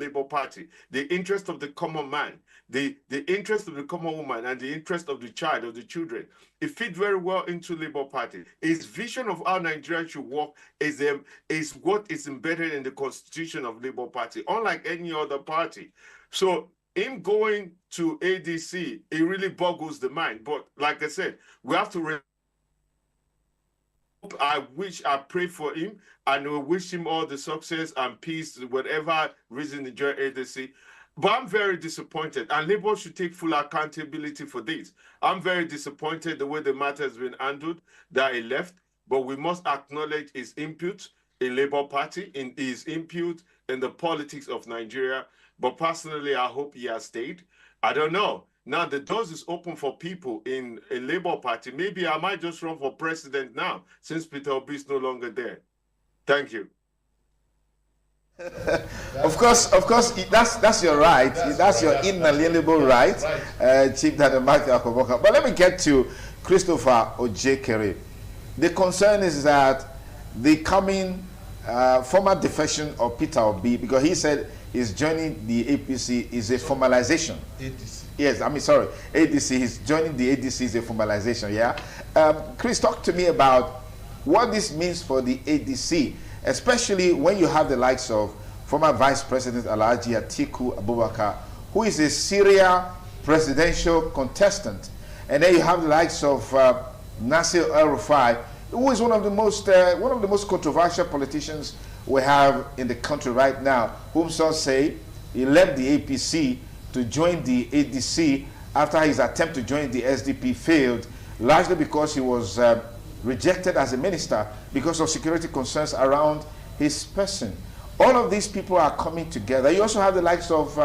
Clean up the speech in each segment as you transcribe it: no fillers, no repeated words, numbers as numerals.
Labour Party, the interest of the common man, the interest of the common woman, and the interest of the child, of the children. It fit very well into Labour Party. His vision of how Nigeria should work is what is embedded in the constitution of Labour Party, unlike any other party. So him going to ADC, it really boggles the mind. But like I said, we have to I pray for him, and we wish him all the success and peace, whatever reason he joined ADC. But I'm very disappointed, and Labour should take full accountability for this. I'm very disappointed the way the matter has been handled, that he left, but we must acknowledge his input in Labour Party, in his input in the politics of Nigeria. But personally, I hope he has stayed. I don't know. Now the doors is open for people in a Labour Party. Maybe I might just run for president now, since Peter Obi is no longer there. Thank you. Of course, that's your right. That's your inalienable right, Chief Dr. Matthew Akwaboka. But let me get to Christopher Ojekere. The concern is that the coming former defection of Peter Obi, because he said he's joining the APC, is a formalization. ADC. Yes, I mean, sorry, ADC. He's joining the ADC is a formalization. Yeah, Chris, talk to me about what this means for the ADC, especially when you have the likes of former Vice President Alhaji Atiku Abubakar, who is a serial presidential contestant, and then you have the likes of Nasir El-Rufai, who is one of the most controversial politicians we have in the country right now, whom some say he left the APC to join the ADC after his attempt to join the SDP failed, largely because he was rejected as a minister because of security concerns around his person. All of these people are coming together. You also have the likes of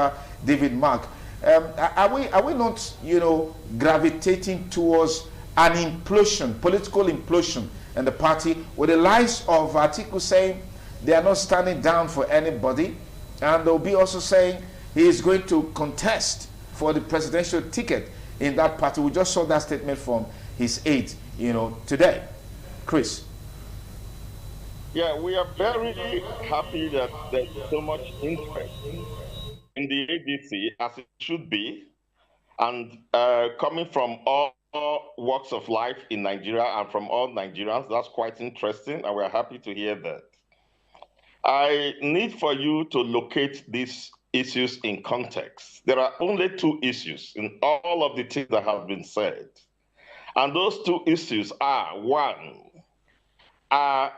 David Mark. Are we not, gravitating towards an implosion, political implosion in the party, with the likes of Atiku saying they are not standing down for anybody, and they'll be also saying he is going to contest for the presidential ticket in that party? We just saw that statement from his aide, today. Chris. Yeah, we are very happy that there's so much interest in the ADC, as it should be, and coming from all walks of life in Nigeria and from all Nigerians. That's quite interesting, and we're happy to hear that. I need for you to locate these issues in context. There are only two issues in all of the things that have been said. And those two issues are, one, are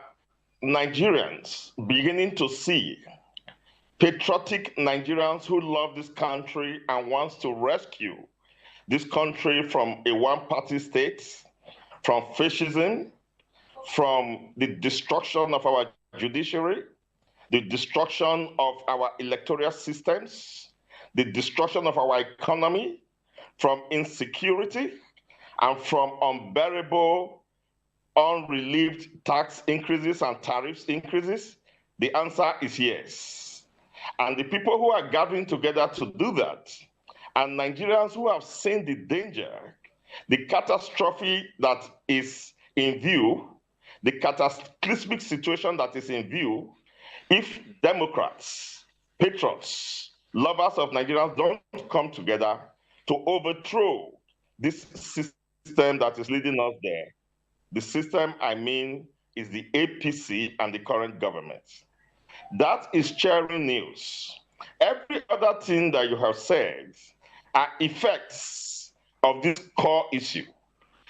Nigerians beginning to see patriotic Nigerians who love this country and wants to rescue this country from a one-party state, from fascism, from the destruction of our judiciary, the destruction of our electoral systems, the destruction of our economy, from insecurity, and from unbearable, unrelieved tax increases and tariffs increases? The answer is yes. And the people who are gathering together to do that, and Nigerians who have seen the danger, the catastrophe that is in view, the cataclysmic situation that is in view, if Democrats, patriots, lovers of Nigerians don't come together to overthrow this system that is leading us there. The system, I mean, is the APC and the current government. That is cheering news. Every other thing that you have said are effects of this core issue.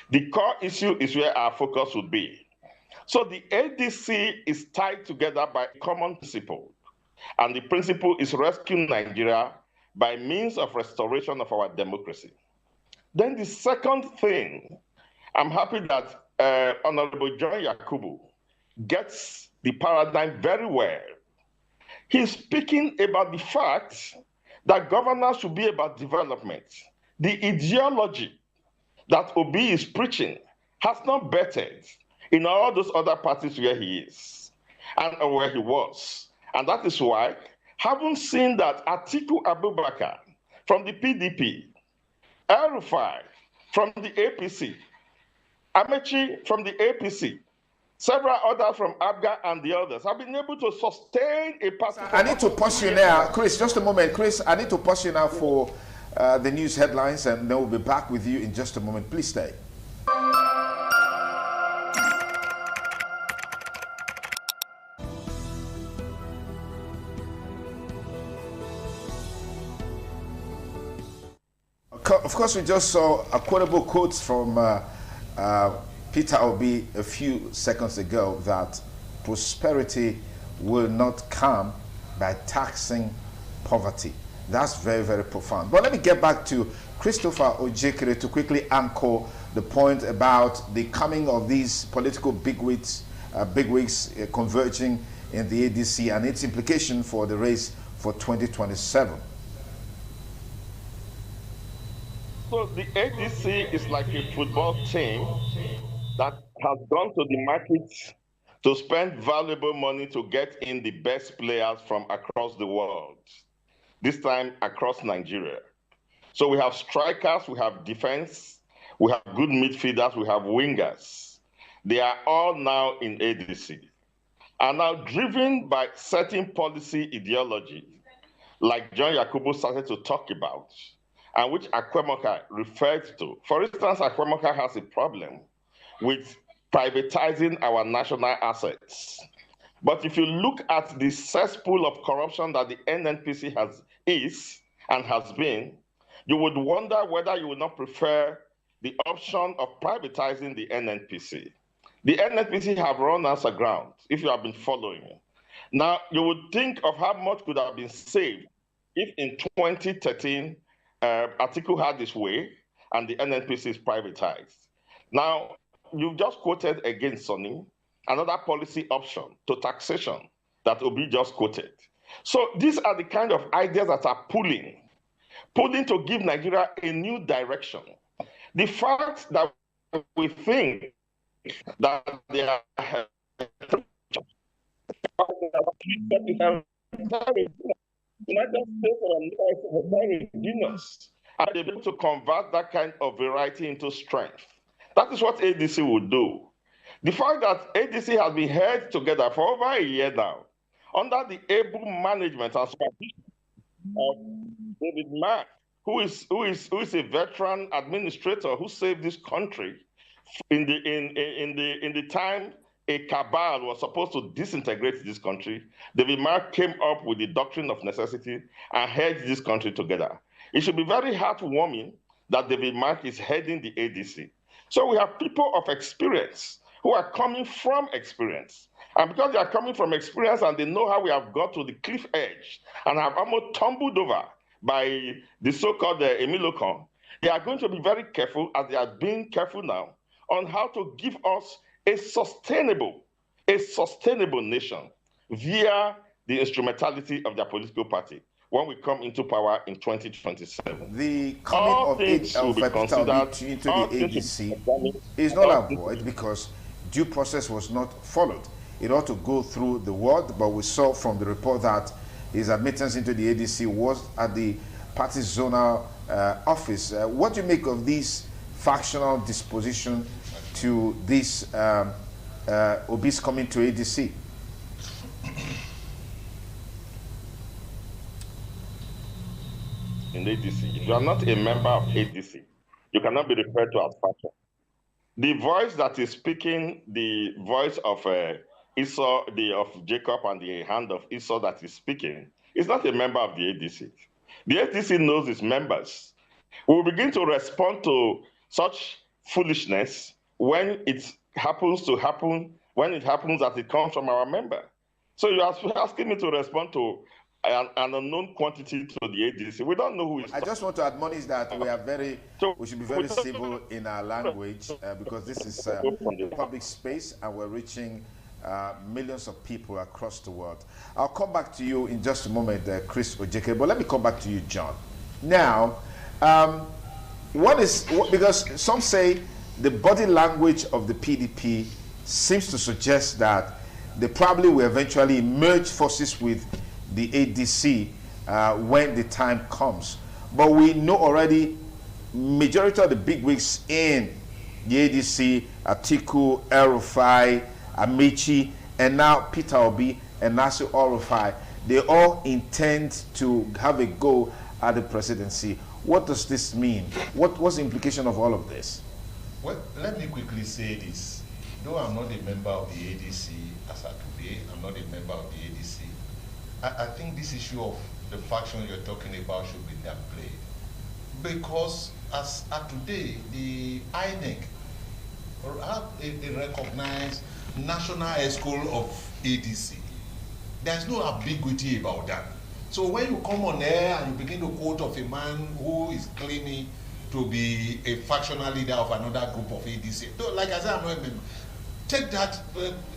The core issue is where our focus would be. So the ADC is tied together by a common principle, and the principle is rescuing Nigeria by means of restoration of our democracy. Then the second thing, I'm happy that Honorable John Yakubu gets the paradigm very well. He's speaking about the fact that governance should be about development. The ideology that Obi is preaching has not bettered in all those other parties where he is and where he was. And that is why, having seen that Atiku Abubakar from the PDP, El-Rufai from the APC, Amechi from the APC, several others from ABGA and the others have been able to sustain a party. I need to pause you now. Chris, just a moment. Chris, I need to pause you now for the news headlines, and then we'll be back with you in just a moment. Please stay. Of course, we just saw a quotable quote from Peter Obi a few seconds ago that prosperity will not come by taxing poverty. That's very, very profound. But let me get back to Christopher Ojekere to quickly anchor the point about the coming of these political bigwigs converging in the ADC and its implication for the race for 2027. So the ADC is like a football team that has gone to the market to spend valuable money to get in the best players from across the world, this time across Nigeria. So we have strikers, we have defense, we have good midfielders, we have wingers. They are all now in ADC, are now driven by certain policy ideology, like John Yakubu started to talk about, and which Akwemoka referred to. For instance, Akwemoka has a problem with privatizing our national assets. But if you look at the cesspool of corruption that the NNPC is and has been, you would wonder whether you would not prefer the option of privatizing the NNPC. The NNPC have run us aground, if you have been following. Now, you would think of how much could have been saved if in 2013, Atiku had his way and the NNPC is privatized. Now, you've just quoted again, Sonny, another policy option to taxation that Obi just quoted. So these are the kind of ideas that are pulling to give Nigeria a new direction. The fact that we think that they are United States are able to convert that kind of variety into strength. That is what ADC will do. The fact that ADC has been held together for over a year now, under the able management and supervision of David Mark, who is a veteran administrator who saved this country in the time a cabal was supposed to disintegrate this country. David Mark came up with the doctrine of necessity and held this country together. It should be very heartwarming that David Mark is heading the ADC. So we have people of experience who are coming from experience. And because they are coming from experience and they know how we have got to the cliff edge and have almost tumbled over by the so-called Emilokon, they are going to be very careful, as they are being careful now, on how to give us a sustainable nation via the instrumentality of their political party when we come into power in 2027. The coming of age of Peter Obi into the ADC is not avoided because due process was not followed. It ought to go through the ward, but we saw from the report that his admittance into the ADC was at the party zonal office. What do you make of this factional disposition to this Obi's coming to ADC? In ADC, if you are not a member of ADC, you cannot be referred to as faction. The voice that is speaking, the voice of Esau, of Jacob, and the hand of Esau that is speaking, is not a member of the ADC. The ADC knows its members. We will begin to respond to such foolishness when it happens that it comes from our member. So you are asking me to respond to an unknown quantity to the ADC. We don't know who is. I just want to admonish that we should be very civil in our language because this is public space and we're reaching millions of people across the world. I'll come back to you in just a moment, Chris Ojekere, but let me come back to you, John. Now, because some say the body language of the PDP seems to suggest that they probably will eventually merge forces with the ADC when the time comes. But we know already majority of the bigwigs in the ADC, Atiku, El-Rufai, Amechi, and now Peter Obi and Nasir El-Rufai, they all intend to have a go at the presidency. What does this mean? What's the implication of all of this? Well, let me quickly say this. Though I'm not a member of the ADC as of today, I'm not a member of the ADC, I think this issue of the faction you're talking about should be downplayed. Because as of today, the INEC have a recognized national school of ADC. There's no ambiguity about that. So when you come on air and you begin to quote of a man who is claiming to be a factional leader of another group of ADC, so like I said, I'm not a member. Take that,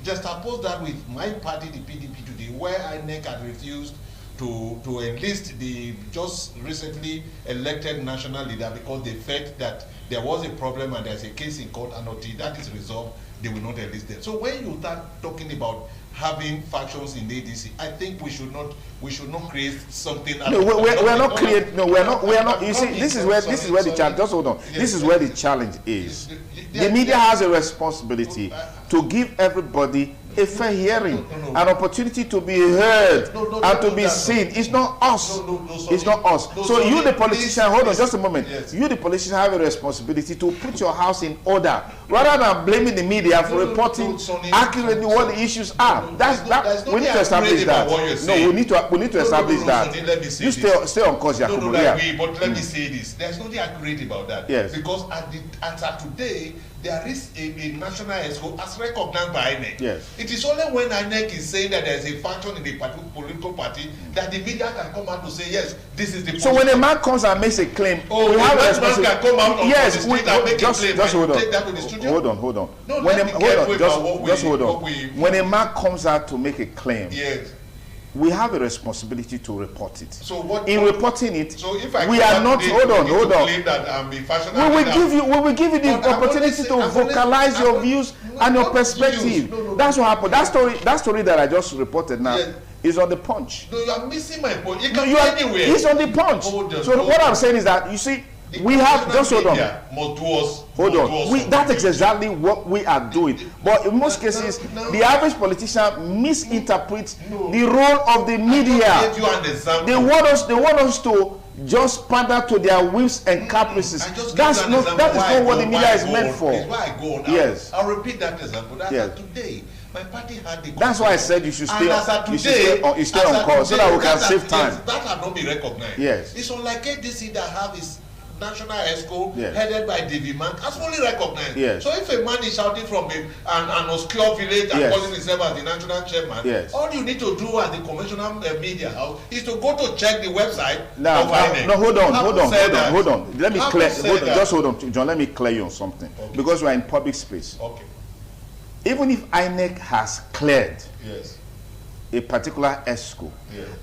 just oppose that with my party, the PDP today, where INEC had refused to enlist the just recently elected national leader because they felt that there was a problem and there's a case in court, and until that is resolved, they will not enlist them. So when you start talking about having factions in the ADC, I think we should not create something. No, we're not creating. No, we're not. You see, this is where the challenge. Just hold on. This is where the challenge is. The media has a responsibility to give everybody a fair hearing, an opportunity to be heard and to be seen. It's not us. It's not us. So you, the politician, hold on just a moment. You, the politician, have a responsibility to put your house in order rather than blaming the media for reporting accurately what the issues are. We need to establish that. No, we need to establish that. You stay on course, Yakubu. But let me say this. There's nothing accurate about that. Yes. Because as of today, there is a national ESCO as recognized by INEC. Yes. It is only when INEC is saying that there is a faction in the political party that the media can come out to say, yes, this is the So when a man comes and makes a claim, we have a responsibility. Can come out yes, the street and make a claim. Just hold on. Take that to the studio? Hold on. No, Hold on. When a man comes out to make a claim, yes, we have a responsibility to report it. So what? In reporting it, so if I we are not. Hold on. That I'm a we will give you the opportunity to vocalize your views and your perspective. That's what happened. That story that I just reported now is on the Punch. No, you are missing my point. It can be anywhere. It's on the Punch. So what I'm saying is that, you see, we have, just hold on. Hold on. That is exactly what we are doing. But in most cases, the average politician misinterprets the role of the media. They want us to just pander to their whims and caprices. That is not what the media is meant for. Yes. I'll repeat that example. That's today. My party had the. That's why I said you should stay on course so that we can save time. That has not been recognized. Yes. It's unlike ADC that have its national ESCO headed by Davy Mank has fully recognized. Yes. So if a man is shouting from an obscure village and calling himself as the national chairman, all you need to do as the conventional media house is to go to check the website of INEC. No, hold on. Let me clear. Hold on, John. Let me clear you on something because we are in public space. Okay. Even if INEC has cleared a particular ESCO,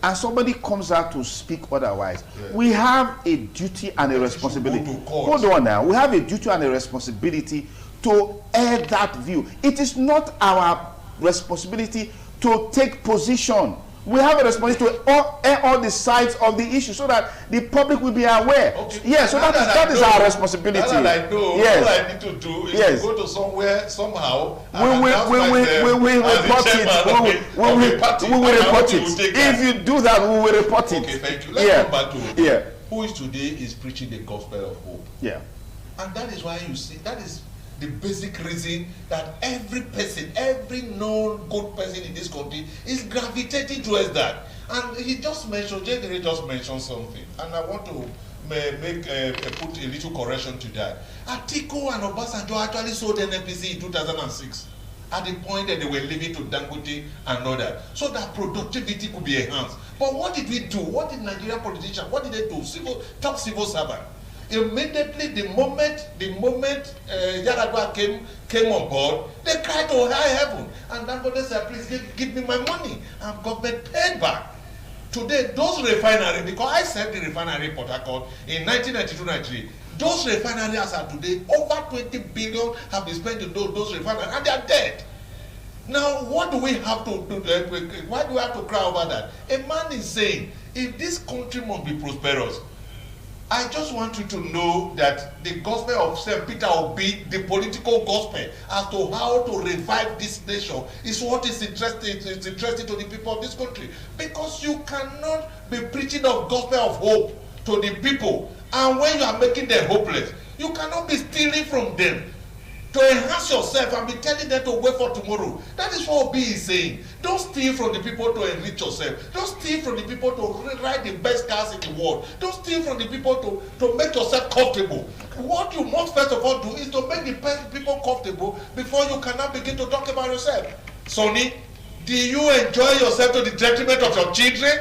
and somebody comes out to speak otherwise, we have a duty and a responsibility. Hold on now. We have a duty and a responsibility to air that view. It is not our responsibility to take position. We have a responsibility to air all the sides of the issue so that the public will be aware. Yes, so that is our responsibility. All I need to do is to go to somewhere, somehow, and we will report it. We will report it. If you do that, we will report it. Okay, thank you. Let's come back to who is today is preaching the gospel of hope. Yeah. And that is why you see, that is the basic reason that every person, every known good person in this country is gravitating towards that. And he just mentioned, Jay just mentioned something, and I want to put a little correction to that. Atiku and Obasanjo actually sold NNPC in 2006 at the point that they were leaving to Dangote and all that, so that productivity could be enhanced. But what did we do? What did Nigerian politicians, what did they do? Top civil servant. Immediately, the moment Yaradua came on board, they cried to high heaven. And Dangote said, please give me my money. And government paid back. Today, those refineries, because I set the refinery in Port Harcourt in 1992-93, those refineries as of today, over 20 billion have been spent in those refineries, and they are dead. Now, what do we have to do? Why do we have to cry over that? A man is saying, if this country must be prosperous, I just want you to know that the gospel of St. Peter Obi, the political gospel, as to how to revive this nation, is what is interesting to the people of this country. Because you cannot be preaching of gospel of hope to the people, and when you are making them hopeless, you cannot be stealing from them to enhance yourself and be telling them to wait for tomorrow. That is what Obi is saying. Don't steal from the people to enrich yourself. Don't steal from the people to ride the best cars in the world. Don't steal from the people to make yourself comfortable. What you must first of all do is to make the people comfortable before you cannot begin to talk about yourself. Sonny, do you enjoy yourself to the detriment of your children?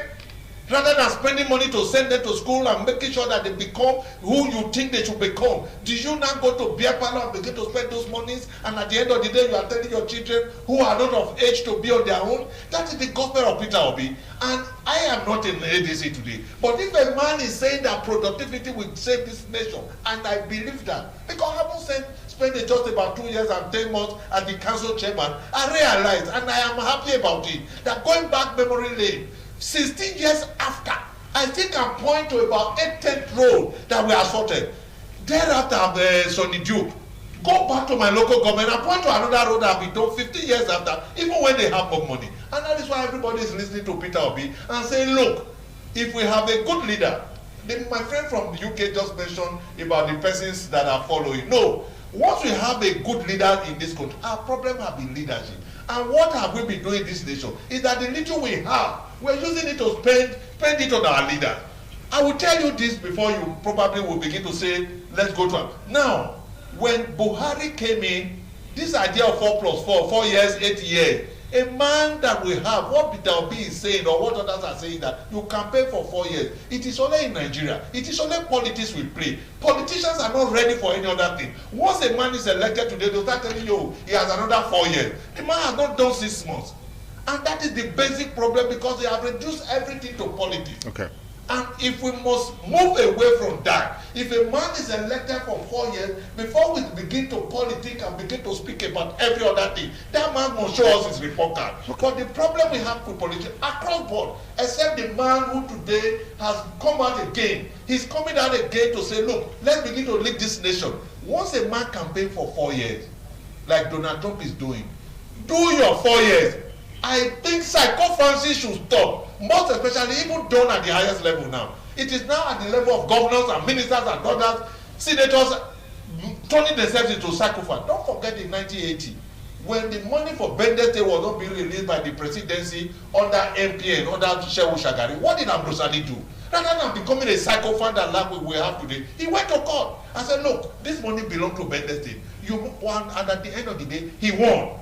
Rather than spending money to send them to school and making sure that they become who you think they should become, do you now go to beer parlor and begin to spend those monies, and at the end of the day you are telling your children who are not of age to be on their own? That is the gospel of Peter Obi. And I am not in the ADC today, but if a man is saying that productivity will save this nation, and I believe that, because I haven't spent just about 2 years and 10 months as the council chairman, I realized, and I am happy about it, that going back memory lane, 16 years after, I think I'm point to about 8th road that we assaulted. Thereafter, Sonny Duke, go back to my local government and point to another road that I've been done 15 years after, even when they have more money. And that is why everybody is listening to Peter Obi and saying, look, if we have a good leader, then my friend from the UK just mentioned about the persons that are following. No, once we have a good leader in this country, our problem have been leadership. And what have we been doing in this nation is that the little we have, we're using it to spend it on our leaders. I will tell you this before you probably will begin to say, let's go to it. Now, when Buhari came in, this idea of 4+4, 4 years, 8 years, a man that we have, what Peter Obi is saying or what others are saying, that you campaign for 4 years, it is only in Nigeria. It is only politics we play. Politicians are not ready for any other thing. Once a man is elected today, they'll start telling you he has another 4 years. The man has not done 6 months. And that is the basic problem, because they have reduced everything to politics. Okay. And if we must move away from that, if a man is elected for 4 years, before we begin to politic and begin to speak about every other thing, that man must show us his report card. But the problem we have with politics across board, except the man who today has come out again, he's coming out again to say, look, let's begin to lead this nation. Once a man campaigns for 4 years, like Donald Trump is doing, do your 4 years. I think psychophancy should stop, most especially even done at the highest level now. It is now at the level of governors and ministers and others, senators turning themselves into psychophants. Don't forget in 1980, when the money for Bende State was not being released by the presidency under MPN, under Shehu Shagari, what did Ambrose Ali do? Rather than becoming a psychophant that we have today, he went to court and said, look, this money belongs to Bende State. You won, and at the end of the day, he won.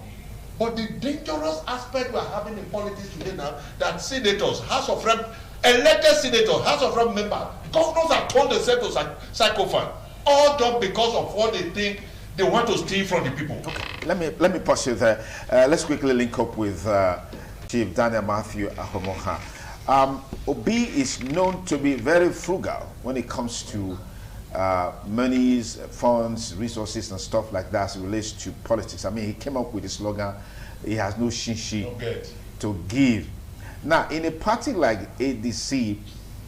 But the dangerous aspect we are having in politics today now, that senators, House of Rep, elected senators, House of Rep members, governors have turned themselves to psychophants, all just because of what they think they want to steal from the people. Okay. Let me pause you there. Let's quickly link up with Chief Daniel Matthew Ahomoha. Obi is known to be very frugal when it comes to monies, funds, resources, and stuff like that as it relates to politics. I mean, he came up with the slogan, he has no shinshi to give. Now, in a party like ADC,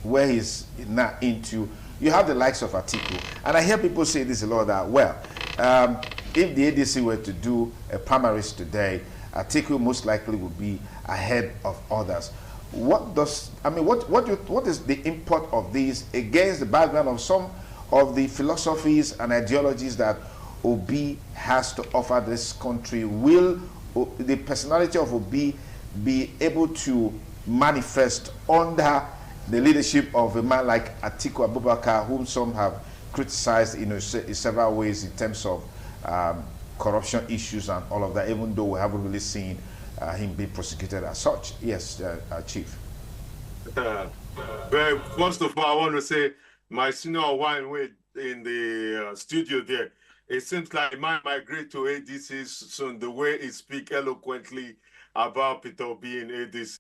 where he's not into, you have the likes of Atiku. And I hear people say this a lot, that, well, if the ADC were to do a primaries today, Atiku most likely would be ahead of others. What is the import of these against the background of some of the philosophies and ideologies that Obi has to offer this country? Will the personality of Obi be able to manifest under the leadership of a man like Atiku Abubakar, whom some have criticized in several ways in terms of corruption issues and all of that, even though we haven't really seen him be prosecuted as such? Yes, Chief. Well, first of all, I want to say, my senior wine in the studio there, it seems like he might migrate to ADC soon, the way he speaks eloquently about Peter Obi in ADC.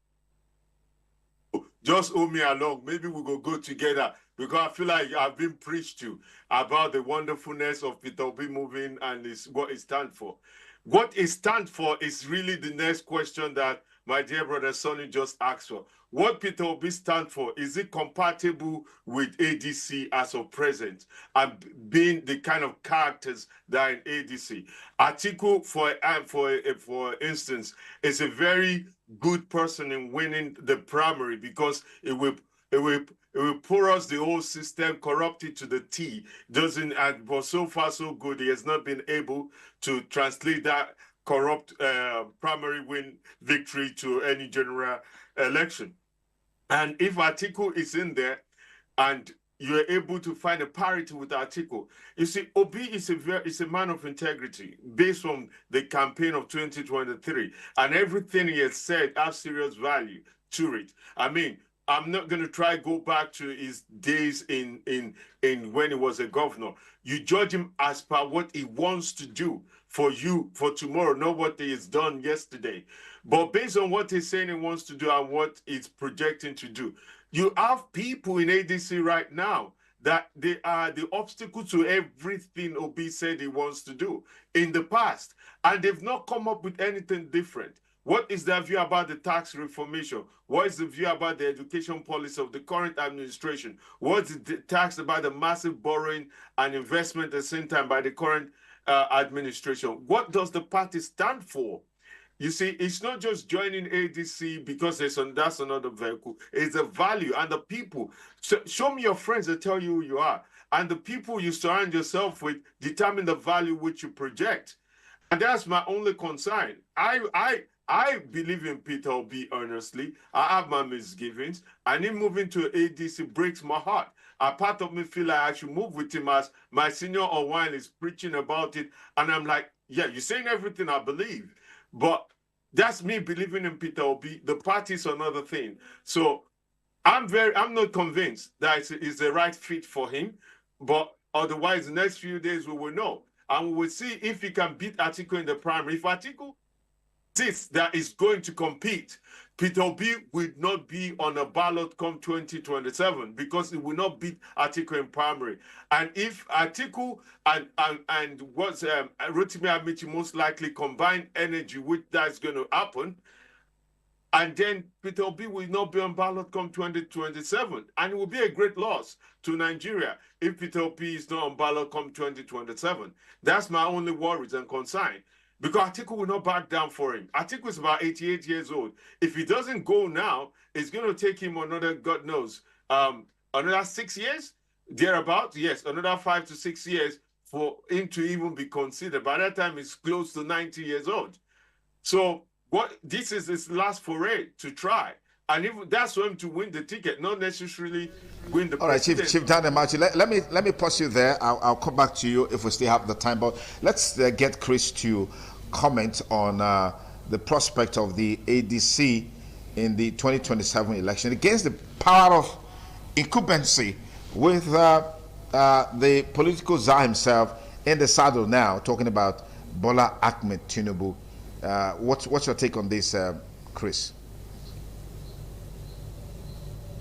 Just hold me along. Maybe we will go together, because I feel like I've been preached to about the wonderfulness of Peter Obi moving and what it stands for. What it stands for is really the next question that my dear brother Sonny just asked for. What Peter Obi stands for, is it compatible with ADC as of present and being the kind of characters that are in ADC? Atiku, for instance, is a very good person in winning the primary because it will porous the whole system, corrupt it to the T. But so far so good, he has not been able to translate that corrupt primary win victory to any general election. And if Atiku is in there and you're able to find a parity with Atiku, you see, Obi is a man of integrity based on the campaign of 2023, and everything he has said has serious value to it. I mean, I'm not going to try go back to his days in when he was a governor. You judge him as per what he wants to do for you for tomorrow, not what he has done yesterday. But based on what he's saying he wants to do and what he's projecting to do, you have people in ADC right now that they are the obstacle to everything Obi said he wants to do in the past. And they've not come up with anything different. What is their view about the tax reformation? What is the view about the education policy of the current administration? What is the tax about the massive borrowing and investment at the same time by the current administration? What does the party stand for? You see, it's not just joining ADC because that's another vehicle. It's a value, and the people. So show me your friends that tell you who you are. And the people you surround yourself with determine the value which you project. And that's my only concern. I believe in Peter Obi, honestly. I have my misgivings. And him moving to ADC breaks my heart. A part of me feel like I should move with him as my senior Owan is preaching about it. And I'm like, yeah, you're saying everything I believe. But that's me believing in Peter Obi. The party's another thing. So I'm not convinced that it's the right fit for him. But otherwise, the next few days we will know. And we will see if he can beat Atiku in the primary. If Atiku that is going to compete, Peter Obi will not be on a ballot come 2027 because it will not beat Atiku in primary. And if Atiku and what's Rotimi Amici most likely combine energy, which that's going to happen, and then Peter Obi will not be on ballot come 2027. And it will be a great loss to Nigeria if Peter Obi is not on ballot come 2027. That's my only worries and concern. Because Atiku will not back down for him. Atiku is about 88 years old. If he doesn't go now, it's going to take him another, God knows, another 6 years, thereabout. Yes, another 5 to 6 years for him to even be considered. By that time, he's close to 90 years old. So this is his last foray to try. And even that's for him to win the ticket, not necessarily win the president. All right, Chief Daniel Marchi, let me pause you there. I'll come back to you if we still have the time. But let's get Chris to comment on the prospect of the ADC in the 2027 election against the power of incumbency with the political czar himself in the saddle now, talking about Bola Ahmed Tinubu. What's your take on this, Chris?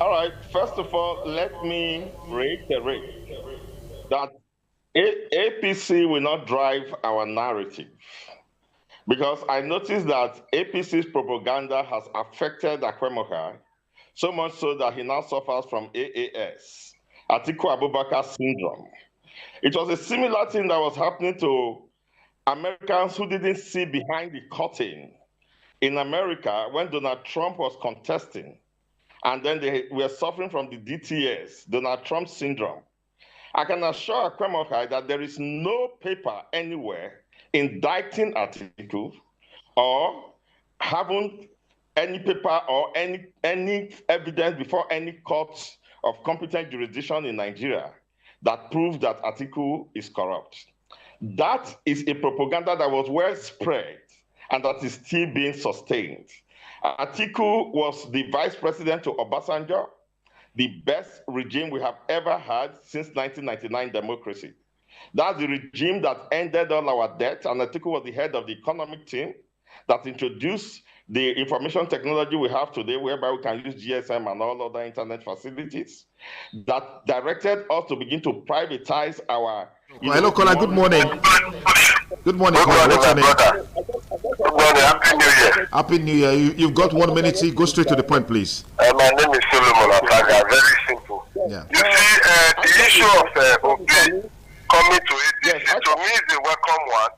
All right. First of all, let me reiterate that APC will not drive our narrative, because I noticed that APC's propaganda has affected Akwemoka so much so that he now suffers from AAS, Atiku Abubakar syndrome. It was a similar thing that was happening to Americans who didn't see behind the curtain in America when Donald Trump was contesting. And then they were suffering from the DTS, Donald Trump syndrome. I can assure Akwemoka that there is no paper anywhere indicting Atiku or having any paper or any evidence before any court of competent jurisdiction in Nigeria that proves that Atiku is corrupt. That is a propaganda that was well spread and that is still being sustained. Atiku was the vice president to Obasanjo, the best regime we have ever had since 1999 democracy. That's the regime that ended all our debt, and Atiku was the head of the economic team that introduced the information technology we have today, whereby we can use GSM and all other internet facilities, that directed us to begin to privatize our... Hello, caller. Good morning. Good morning, caller. What's your name? Good morning. Happy New Year. Happy New Year. You've got 1 minute. Go straight to the point, please. My name is Solomon Ataga. Very simple. Yeah. You see, the issue of Obi coming to ADC, to me, is a welcome one.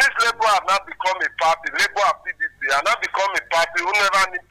Since Labour have now become a party, Labour and PDP have now become a party who never need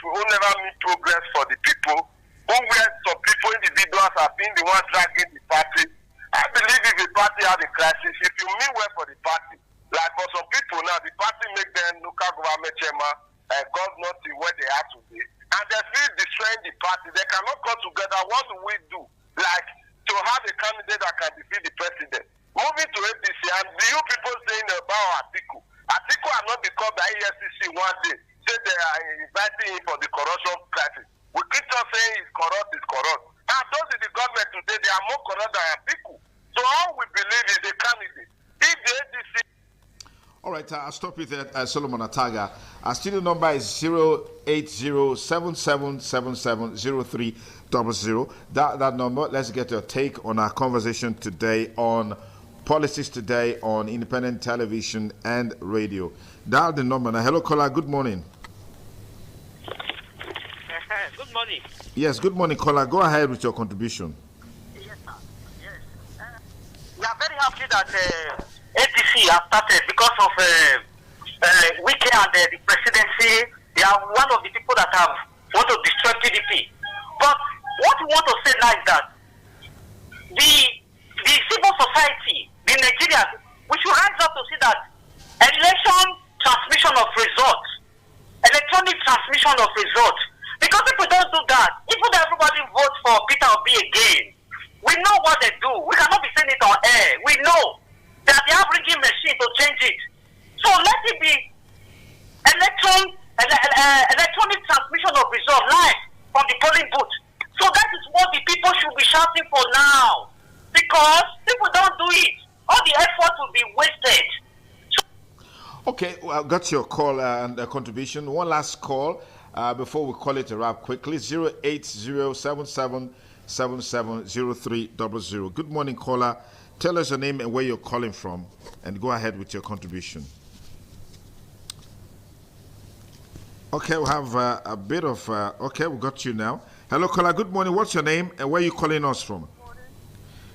progress for the people, where some people, individuals, have been the ones dragging the party. I believe if the party had a crisis, if you mean well for the party, like for some people now, the party make them local government chairman and governor to where they are today, and they feel destroying the party. They cannot come together. What do we do? Like to have a candidate that can defeat the president. Moving to APC, and the you people saying about Atiku. Atiku have not become the EFCC one day. Say they are inviting him for the corruption crisis. We keep on saying he's corrupt, he's corrupt. And those in the government today, they are more corrupt than Atiku. So all we believe is a candidate. If the ADC. All right, I'll stop you there, Solomon Ataga. Our studio number is 08077770300. That number. Let's get your take on our conversation today on policies today on independent television and radio. Dial the number now. Hello, caller. Good morning. Good morning. Yes, good morning, caller. Go ahead with your contribution. Yes, sir. Yes. We are very happy that ADC has started because of Wike and the presidency. They are one of the people that want to destroy PDP. But what we want to say now is that the civil society, the Nigerians, we should rise up to see that election transmission of results, electronic transmission of results. Because if we don't do that, even though everybody votes for Peter Obi again, we know what they do. We cannot be saying it on air. We know that they have rigging machine to change it. So let it be electronic transmission of results live from the polling booth. So that is what the people should be shouting for now. Because if we don't do it, all the effort will be wasted. Okay, well, I got your call and contribution. One last call before we call it a wrap quickly. 08077770300. Good morning, caller. Tell us your name and where you're calling from, and go ahead with your contribution. Okay, we have a bit of... okay, we got you now. Hello, caller. Good morning. What's your name and where are you calling us from?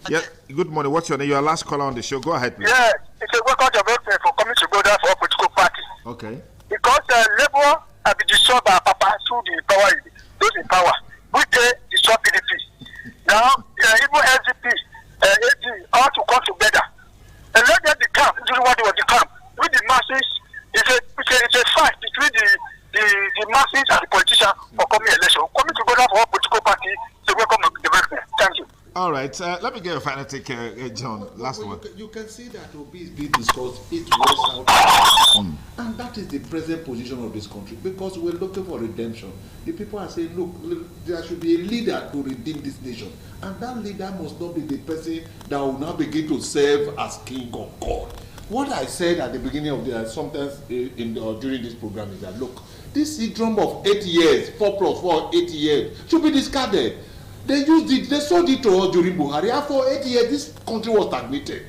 Yeah, good morning. What's your name? You're our last caller on the show. Go ahead, please. Yes, it's a welcome to for coming together for a political party. Okay. Because Labour have been destroyed by Papa through the power, those in power. We destroy PDP. Now, even SDP, AD, all to come together. And let them become, usually what they will become. With the masses, it's a fight between the masses and the politicians for coming election. Coming together for a political party to welcome development. Thank you. All right, let me get a final take, John. Last one. You can see that Obi is being discussed east, west, south, and that is the present position of this country because we're looking for redemption. The people are saying, look, there should be a leader to redeem this nation, and that leader must not be the person that will now begin to serve as king of God. What I said at the beginning of the sometimes during this program is that look, this syndrome of 8 years, 4 plus 4, 8 years, should be discarded. They used it, they sold it to us during Buhari. And for 8 years, this country was stagnated.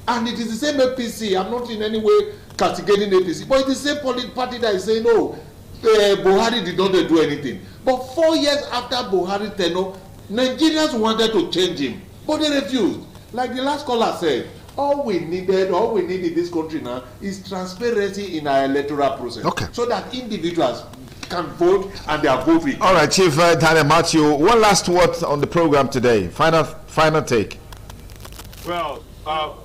And it is the same APC. I'm not in any way castigating APC. But it's the same party that is saying, no, Buhari did not do anything. But 4 years after Buhari tenure, Nigerians wanted to change him. But they refused. Like the last caller said, all we need in this country now is transparency in our electoral process. Okay. So that individuals can vote and their vote will. All right, Chief Daniel Matthew, one last word on the program today. Final take. Well,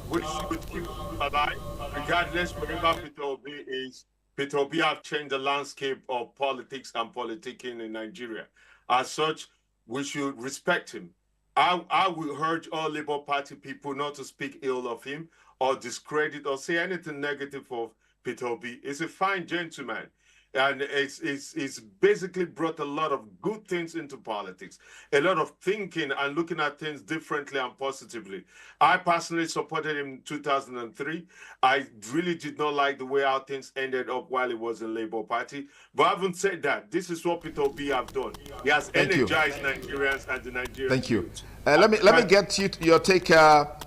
we should keep alive, regardless wherever Peter Obi is. Peter Obi have changed the landscape of politics and politicking in Nigeria. As such, we should respect him. I will urge all Labour Party people not to speak ill of him or discredit or say anything negative of Peter Obi. He's a fine gentleman. And it's basically brought a lot of good things into politics, a lot of thinking and looking at things differently and positively. I personally supported him in 2003. I really did not like the way how things ended up while he was in Labour Party. But having said that, this is what Peter Obi have done. He has energized Nigerians and the Nigerians. Thank you. Let me get you your take,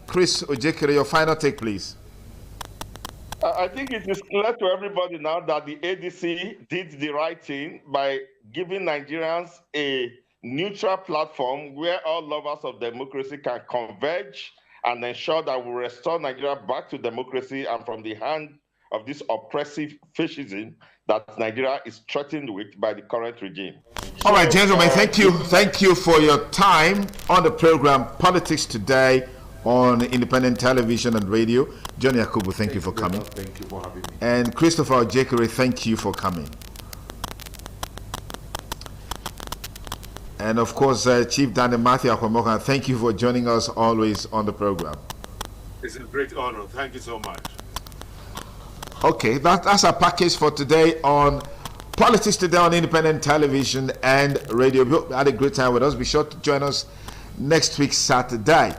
Chris Ojekere, your final take, please. I think it is clear to everybody now that the ADC did the right thing by giving Nigerians a neutral platform where all lovers of democracy can converge and ensure that we restore Nigeria back to democracy and from the hand of this oppressive fascism that Nigeria is threatened with by the current regime. All right, gentlemen, thank you. Thank you for your time on the program Politics Today on independent television and radio. John Yakubu, thank you for coming. Thank you for having me. And Christopher Ojekere, thank you for coming. And of course, Chief Daniel Matthew Akwamoka, thank you for joining us always on the program. It's a great honor. Thank you so much. Okay, that's our package for today on Politics Today on independent television and radio. We hope you had a great time with us. Be sure to join us next week, Saturday.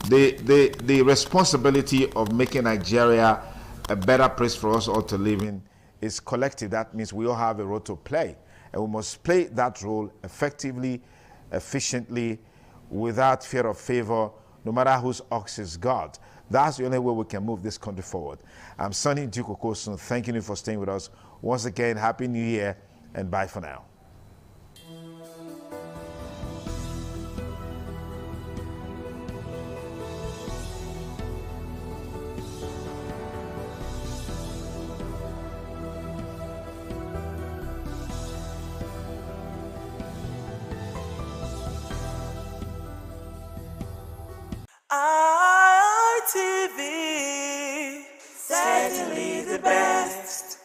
The responsibility of making Nigeria a better place for us all to live in is collective. That means we all have a role to play. And we must play that role effectively, efficiently, without fear of favor, no matter whose ox is God. That's the only way we can move this country forward. I'm Sonny Duke Okosun, thanking you for staying with us. Once again, Happy New Year, and bye for now. ITV, certainly the best.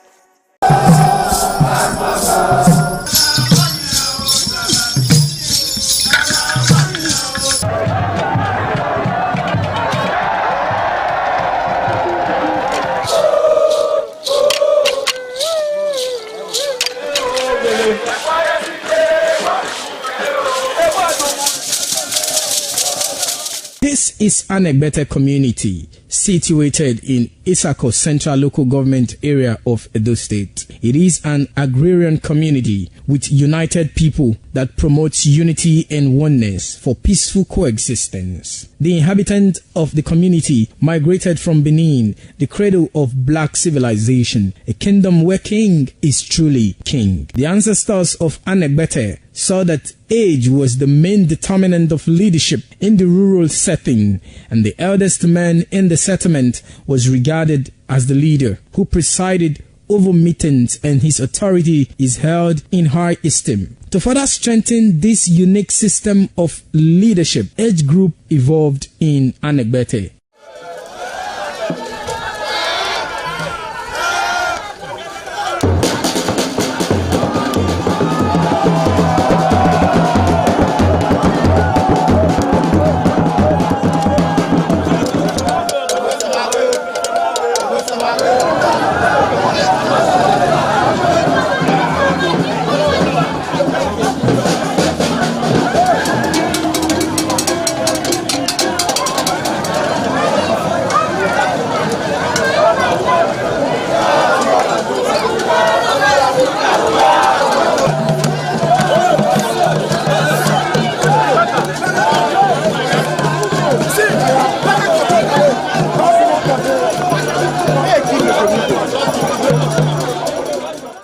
This is an Egbete community situated in Isako Central Local Government Area of Edo State. It is an agrarian community with united people that promotes unity and oneness for peaceful coexistence. The inhabitants of the community migrated from Benin, the cradle of black civilization, a kingdom where king is truly king. The ancestors of Anegbete saw that age was the main determinant of leadership in the rural setting, and the eldest man in the settlement was regarded as the leader who presided over meetings, and his authority is held in high esteem. To further strengthen this unique system of leadership, age group evolved in Anegbete.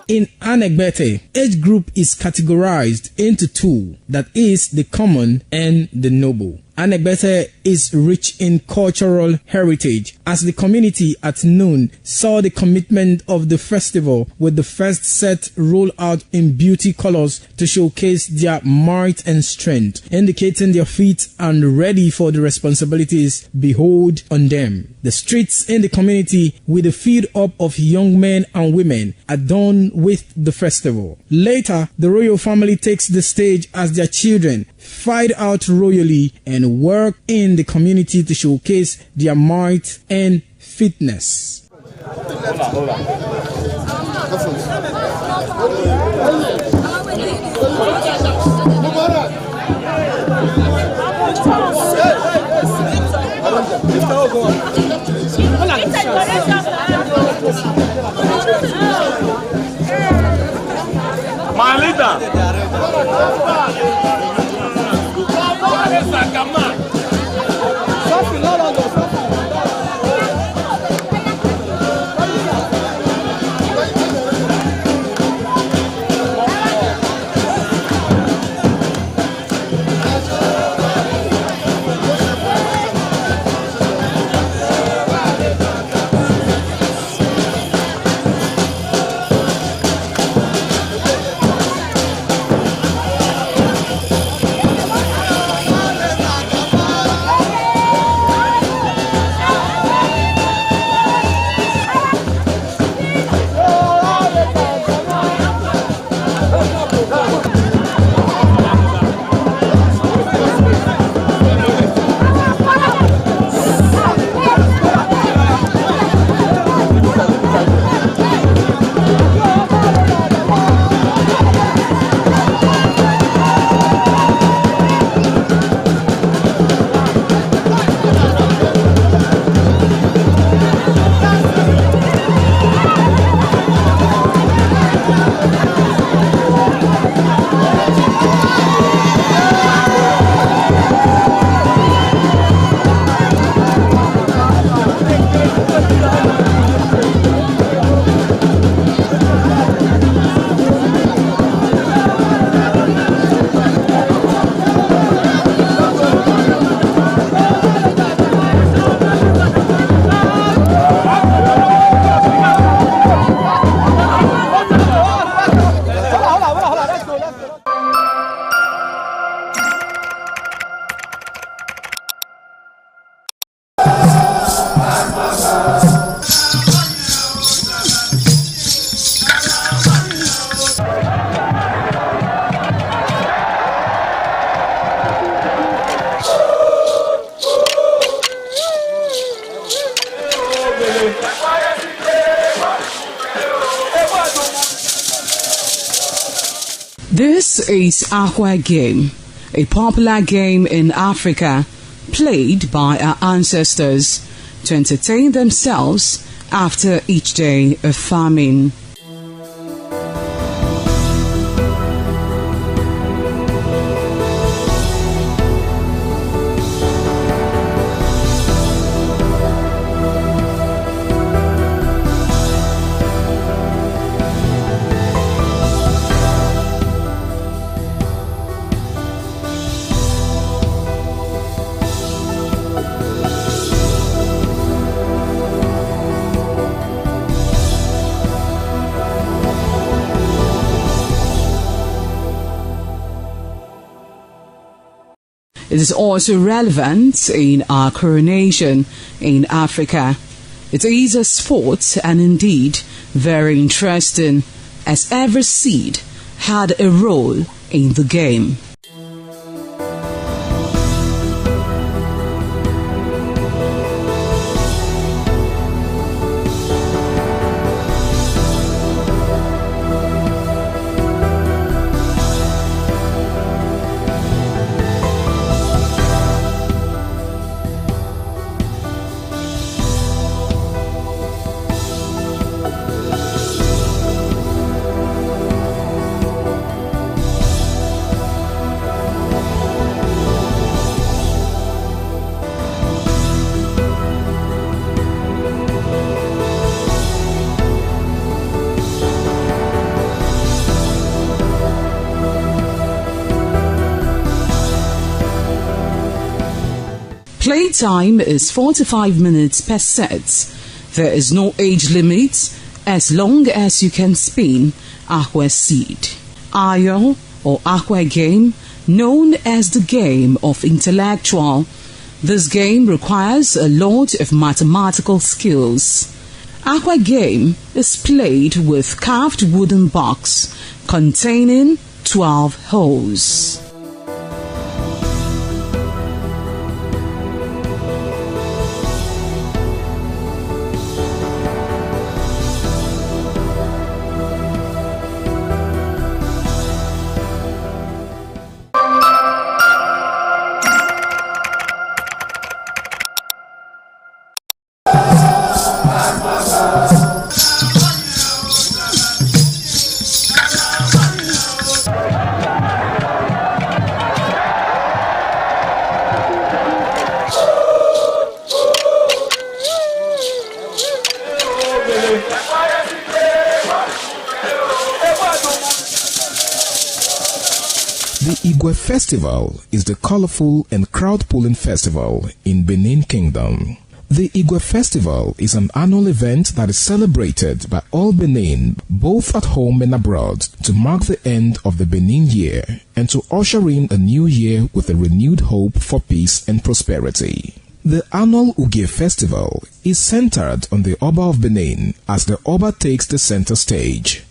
In Anegbete, age group is categorized into two, that is the common and the noble. Anegbete is rich in cultural heritage, as the community at noon saw the commitment of the festival with the first set rolled out in beauty colors to showcase their might and strength, indicating their feet and ready for the responsibilities behold on them. The streets in the community with a feed up of young men and women adorned with the festival. Later, the royal family takes the stage as their children fight out royally and work in the community to showcase their might and fitness. My leader. is Akwa game, a popular game in Africa played by our ancestors to entertain themselves after each day of farming. It is also relevant in our coronation in Africa. It is a sport and indeed very interesting, as every seed had a role in the game. Playtime is 45 minutes per set. There is no age limit as long as you can spin Akwa seed. Ayo or Akwa game, known as the game of intellectual. This game requires a lot of mathematical skills. Akwa game is played with carved wooden box containing 12 holes. The Igwe Festival is the colorful and crowd-pulling festival in Benin Kingdom. The Igwe Festival is an annual event that is celebrated by all Benin, both at home and abroad, to mark the end of the Benin year and to usher in a new year with a renewed hope for peace and prosperity. The annual Ugie Festival is centered on the Oba of Benin as the Oba takes the center stage.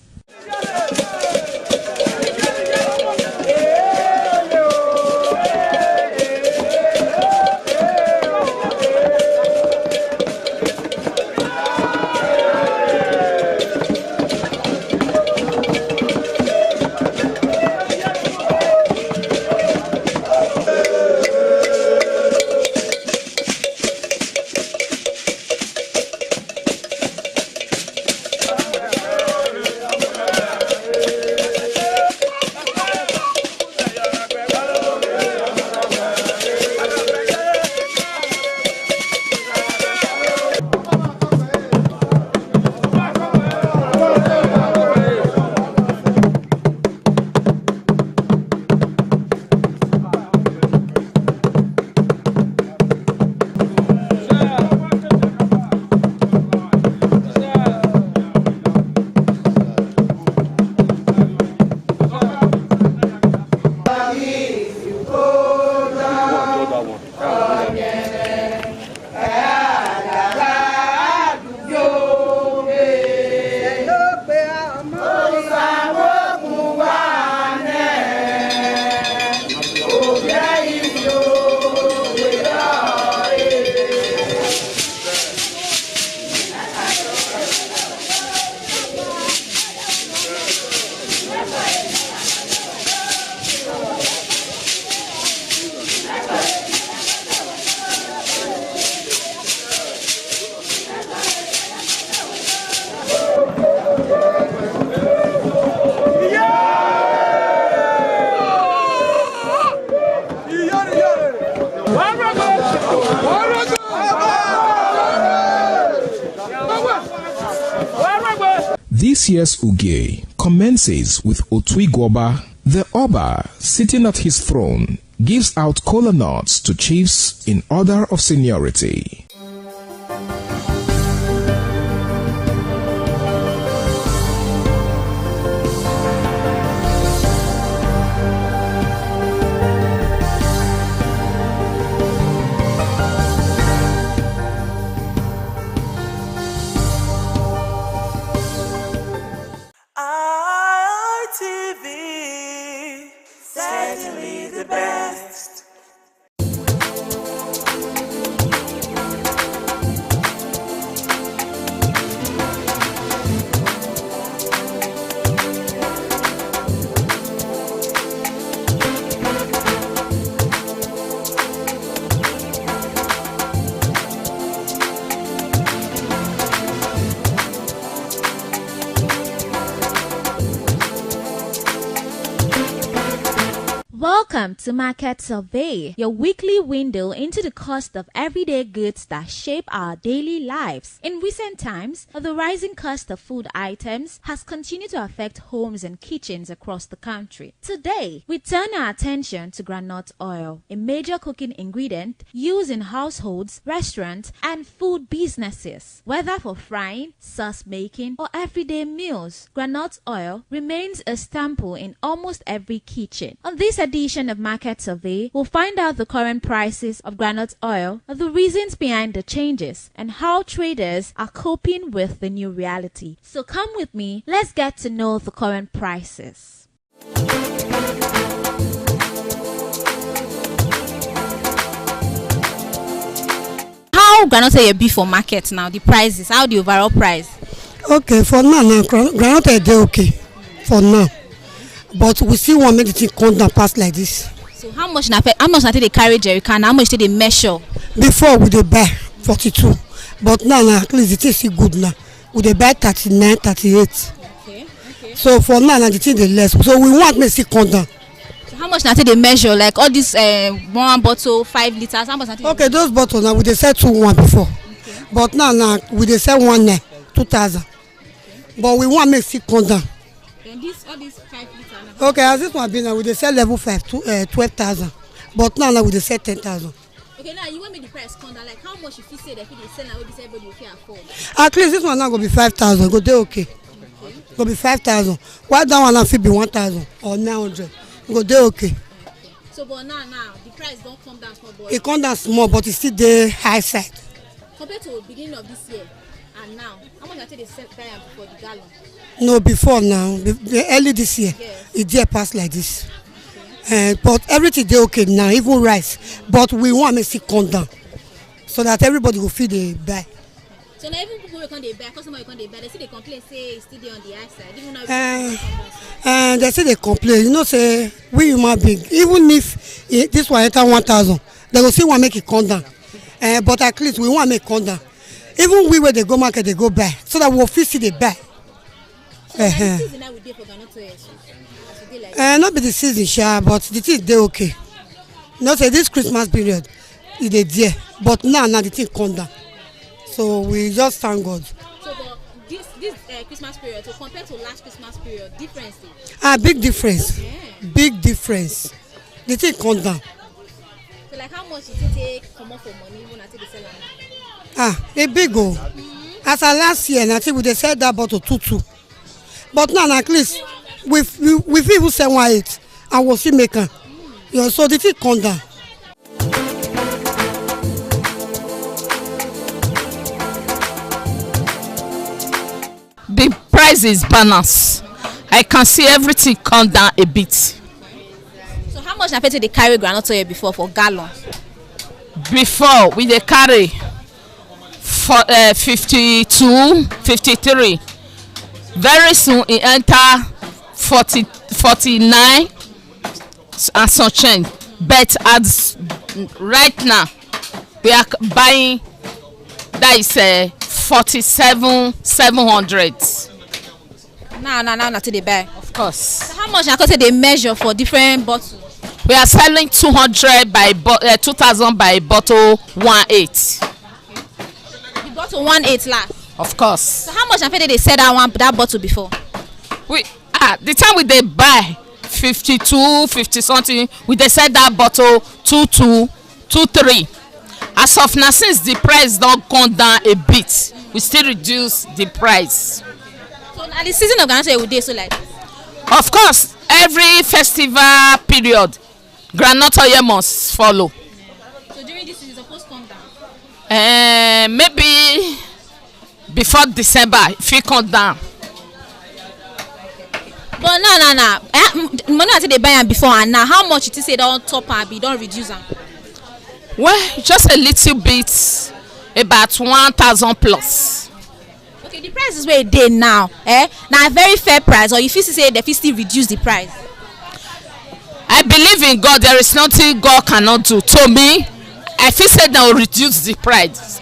This year's Uge commences with Otwigwoba. The Oba, sitting at his throne, gives out kola nuts to chiefs in order of seniority. ITV, certainly the best. Welcome to Market Survey, your weekly window into the cost of everyday goods that shape our daily lives. In recent times, the rising cost of food items has continued to affect homes and kitchens across the country. Today, we turn our attention to groundnut oil, a major cooking ingredient used in households, restaurants, and food businesses. Whether for frying, sauce making, or everyday meals, groundnut oil remains a staple in almost every kitchen. On this edition of Market Survey, we'll find out the current prices of groundnut oil, the reasons behind the changes, and how traders are coping with the new reality. So come with me, let's get to know the current prices. How groundnut oil be for market now? The prices, how the overall price? Okay, for now, groundnut oil dey okay for now. But we still want make the thing come down pass like this. So how much na they carry jerry can? How much did they measure? Before we dey buy 42, but now at least the thing still good now. We dey buy 39, 38. Okay. So for now the thing dey less. So we want make it come down. So how much na they measure? Like all this one bottle 5 liters. How much na? Okay, those bottles now we dey sell 2,1 before. Okay. But now we dey sell 1,900, 2,000. Okay. But we want make it come down. Then all these 5 liters. Okay, as this one be now, we dey sell level 5 to 12,000, but now we dey sell 10,000. Okay, now you want me the price come down? Like how much if you say that if they sell now, we say everybody will pay afford? At least this one now go be 5,000. Go dey okay. Go be 5,000. Why that one now fit be 1,000 or 900? Go dey okay. So but now the price don't come down small, boy. It come down small, but it still dey high side. Compared to the beginning of this year and now, how much I think they sell before the gallon? No, before now, early this year, yes. It did pass like this. Okay. But everything dey okay now, even rice. But we want to make it come down so that everybody will feel they buy. So now even people will come they buy, customers will come they buy. They see they complain, say it's still there on the high side. Even now and they say they complain. You know, say we human being. Even if this one enter 1,000, they will still want to make it come down. But at least we want to make it come down. Even we where they go market, they go buy, so that we will feel see they buy. So the season now we dey for groundnut oil, like not be the season sha, but the thing dey okay. Not say this Christmas period e dey there, but now the thing come down, so we just thank God. So but this Christmas period, so compared to last Christmas period, difference? Big difference. Yeah. Big difference. The thing come down. So like how much did you take come off for money when I take the seller? A big go. As last year, I think we dey sell that bottle 2,2. But now at least we even sell 1,800 and we'll still make am. So the thing come down. The price is balanced. I can see everything come down a bit. So how much na pay to dey carry groundnut oil before for gallon? Before we dey carry for 52, 53. Very soon it enter 40, 49 and some change. But as right now we are buying that is 47,700. Now to the buy. Of course. So how much na they measure for different bottles? We are selling 200 by 2,000 by bottle 1,800. The bottle 1,800 last. Of course. So how much they sell that bottle before? The time we dey buy 52, 50 something, we dey sell that bottle 22, 23. As of now, since the price don come down a bit, we still reduce the price. So now the season of groundnut will dey so like this? Of course, every festival period, groundnut oil must follow. So during this season, supposed to come down? Maybe before December, if it come down. But no. Money I say they buy am before and now, how much you say don top am be don reduce am? Well, just a little bit, about 1,000 plus. Okay, the price is where it dey now. Now a very fair price, or if you say they fit still reduce the price? I believe in God. There is nothing God cannot do. To me, I feel say they will reduce the price.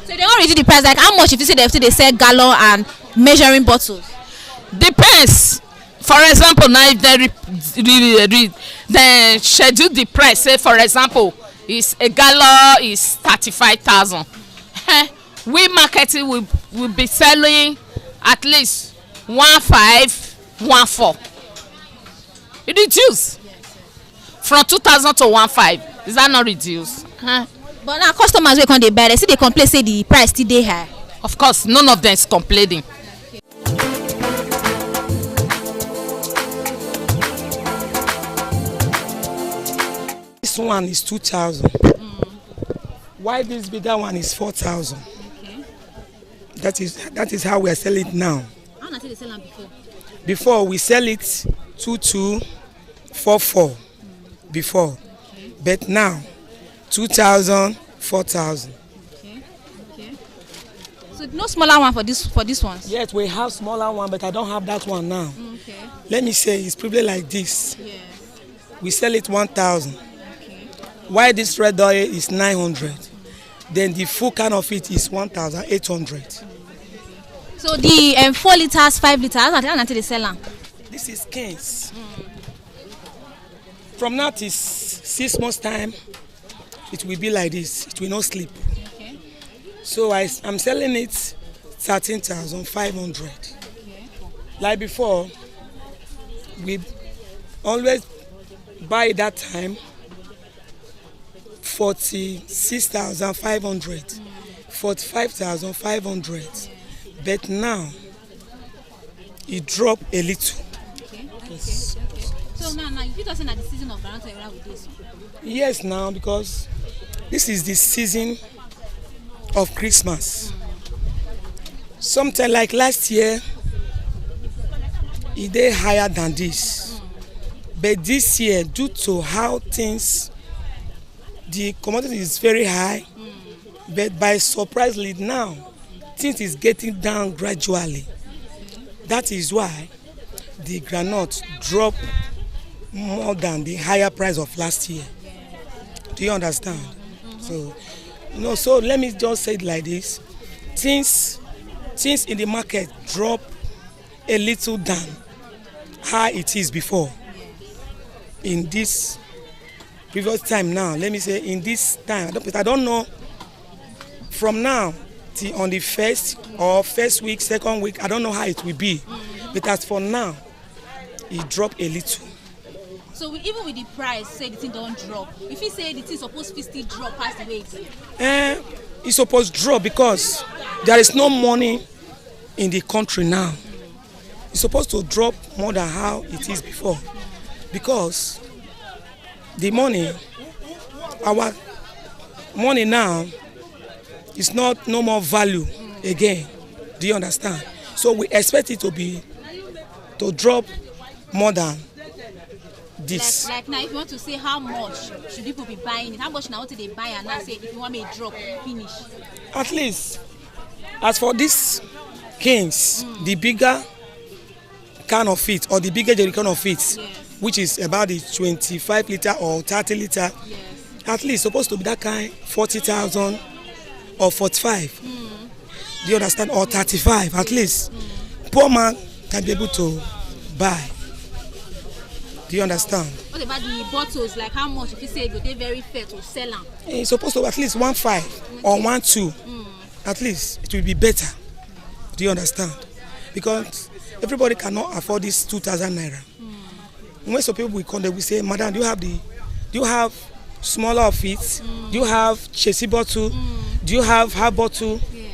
So they won't reduce the price. Like how much if you say they sell gallon and measuring bottles? Depends. For example, now if they schedule the price, say for example, is a gallon is 35,000. We marketing will be selling at least 1,500, 1,400. It reduce from 2,000 to 1,500. Is that not reduced? But now customers wey come dey buy, they see they complain say the price still dey high. Of course, none of them is complaining. This one is 2,000. Why this bigger one is 4,000? Okay. That is how we are selling it now. How much did they sell them before? Before we sell it 2,244 before, okay. But now 2,000, 4,000. Okay. So no smaller one for this one? Yes, we have smaller one, but I don't have that one now. Okay. Let me say it's probably like this. Yes. We sell it 1,000. Okay. Why this red oil is 900? Then the full can of it is 1,800. So the 4 liters, 5 liters, how much they sell them? This is Kings. From now to 6 months time, it will be like this. It will not sleep. Okay. So I'm selling it 13,500. Okay. Like before, we always buy that time 46,500, 45,500. But now it dropped a little. Okay. Yes. Okay. So now you tell us that the season of groundnut oil with this. Yes, now because this is the season of Christmas. Sometime like last year, it is higher than this. But this year, due to how things, the commodity is very high. But by surprisingly now, things is getting down gradually. That is why the groundnut dropped more than the higher price of last year. Do you understand? So let me just say it like this. Things in the market drop a little down how it is before. In this previous time now, let me say in this time, I don't know from now till on the first week, second week, I don't know how it will be. But as for now, it dropped a little. So even with the price, say the thing don't drop. If you say the thing supposed to still drop past the way it is? It's supposed to drop because there is no money in the country now. It's supposed to drop more than how it is before. Because the money, our money now is no more value again. Do you understand? So we expect it to drop more than this. Like now, if you want to say how much should people be buying it, how much now they buy and now say if you want me to drop, finish? At least, as for this Kings, the bigger can of it or the bigger jerrycan of it, which is about the 25 liter or 30 liter, at least supposed to be that kind 40,000 or 45. Do you understand? Or 35 at least. Poor man can be able to buy. Do you understand? What about the bottles? Like how much if you say they're very fair to sell them? It's supposed to be at least 1.5 or 1.2. at least it will be better. Do you understand? Because everybody cannot afford this 2,000 naira. When some people will come, they will say, "Madam, do you have smaller of it? Do you have chassis bottle? Do you have half bottle?" Yeah.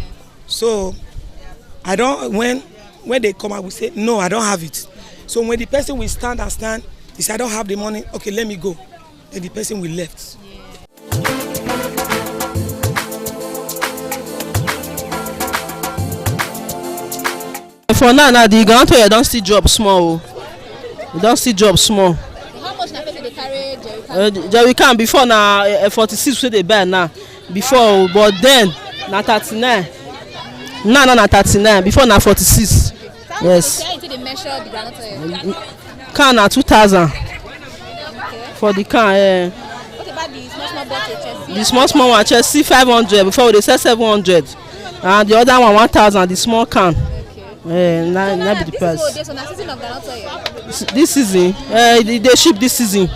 So I don't. When they come, I will say, "No, I don't have it." So when the person will stand, he say, "I don't have the money. Okay, let me go." Then the person will left. For now, the guarantor don't still drop small. You don't still drop small. How much na person dey carry jerrycan? Jerrycan before na 46 wey dey buy now. Before, but then na 39. Now na 39. Before na 46. Yes. How you dey measure the groundnut? Can na 2,000. Okay. For the can. What about the small bottle Chelsea? The small one Chelsea 500. Before we dey sell 700. And the other one 1,000. The small can. Not be the price. This season, they ship this season.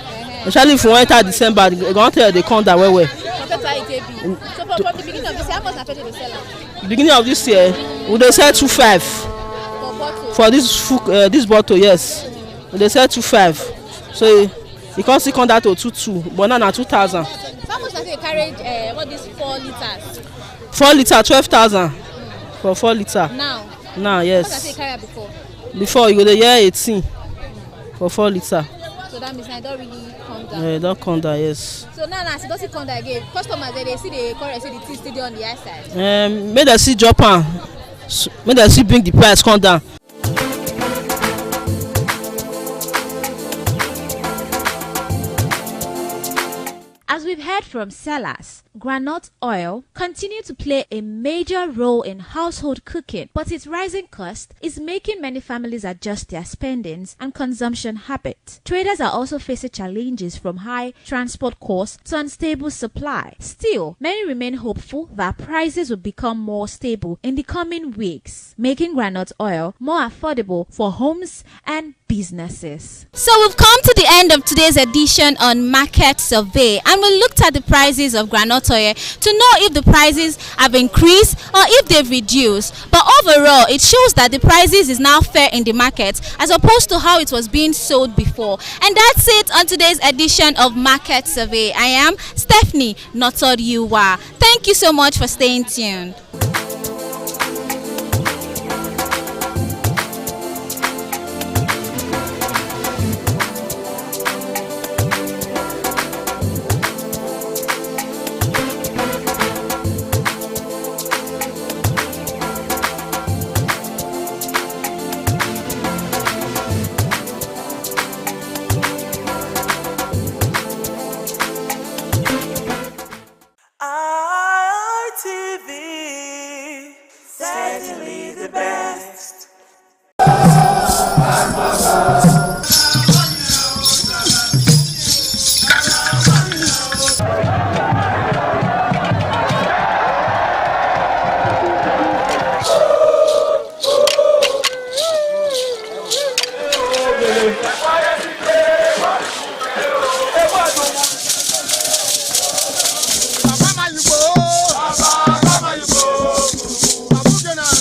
Especially if we enter December, they go tell they come that way. So from the beginning of this year, how much na person dey sell am? Beginning of this year, we dey sell 2,500 for this bottle. Yes, we dey sell 2,500. So you can't see come that to 2,200, but now na 2,000. So how much na dey carry what this 4 liters? 4 liters 12,000 for 4 liters. Now, yes. How much na carry before? Before you go dey hear 18 for 4 liters. So that means I don't really come down. Yeah, don't come down, yes. So now it doesn't come down again. Customers they see the current, see the tea still on the outside. Make them see drop am. Make them see bring the price come down. As we've heard from sellers, groundnut oil continue to play a major role in household cooking, but its rising cost is making many families adjust their spendings and consumption habits. Traders are also facing challenges from high transport costs to unstable supply. Still, many remain hopeful that prices will become more stable in the coming weeks, making groundnut oil more affordable for homes and businesses. So we've come to the end of today's edition on Market Survey, and we looked at the prices of groundnut oil to know if the prices have increased or if they've reduced. But overall, it shows that the prices is now fair in the market as opposed to how it was being sold before. And that's it on today's edition of Market Survey. I am Stephanie Notod-Yuwa. Thank you so much for staying tuned. Certainly the best.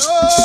Oh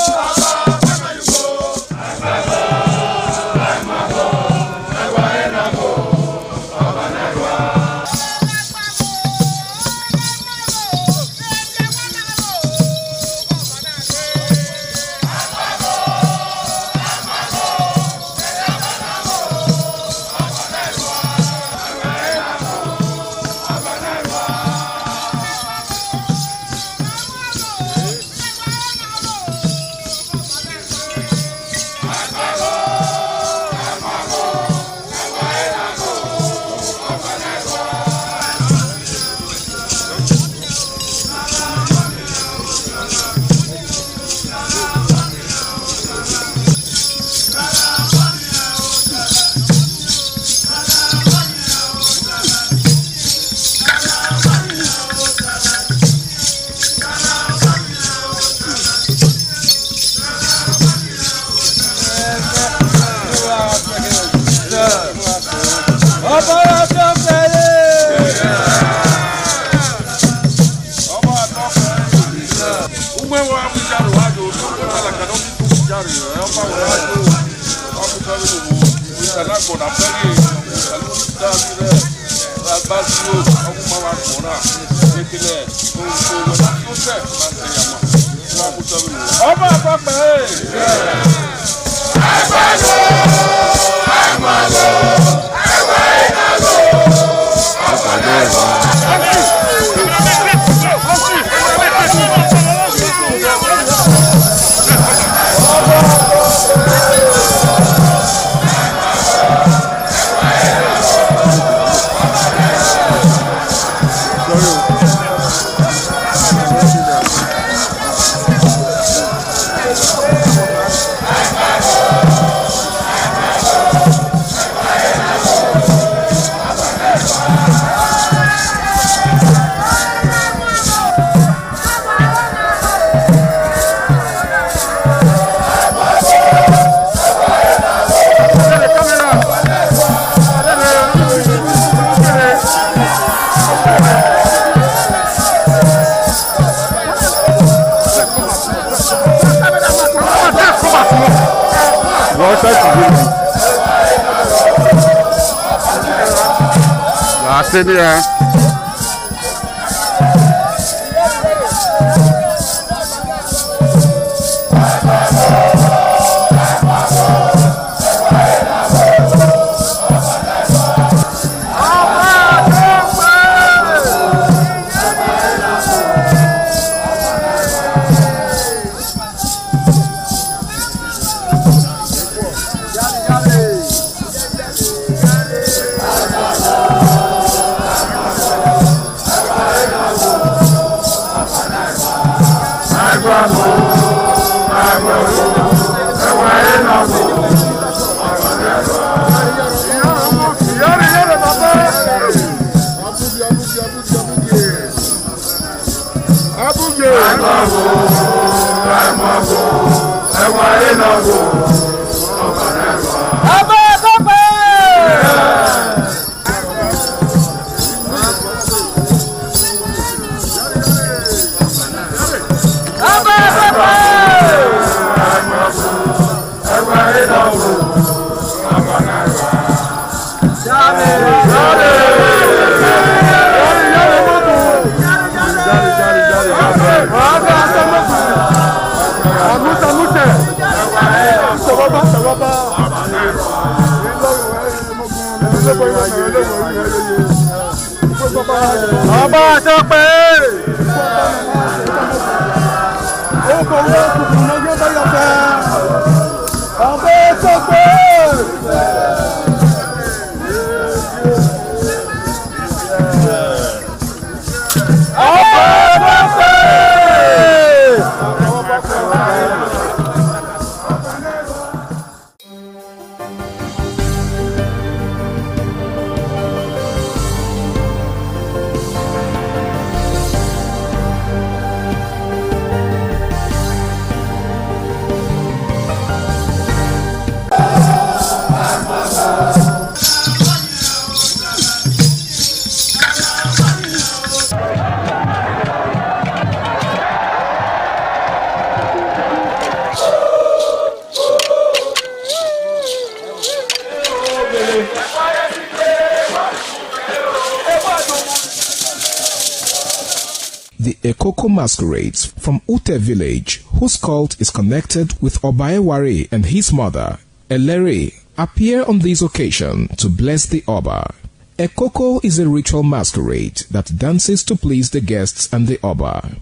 The Ekoko masquerades from Ute village, whose cult is connected with Obaeware and his mother, Elere, appear on this occasion to bless the Oba. Ekoko is a ritual masquerade that dances to please the guests and the Oba.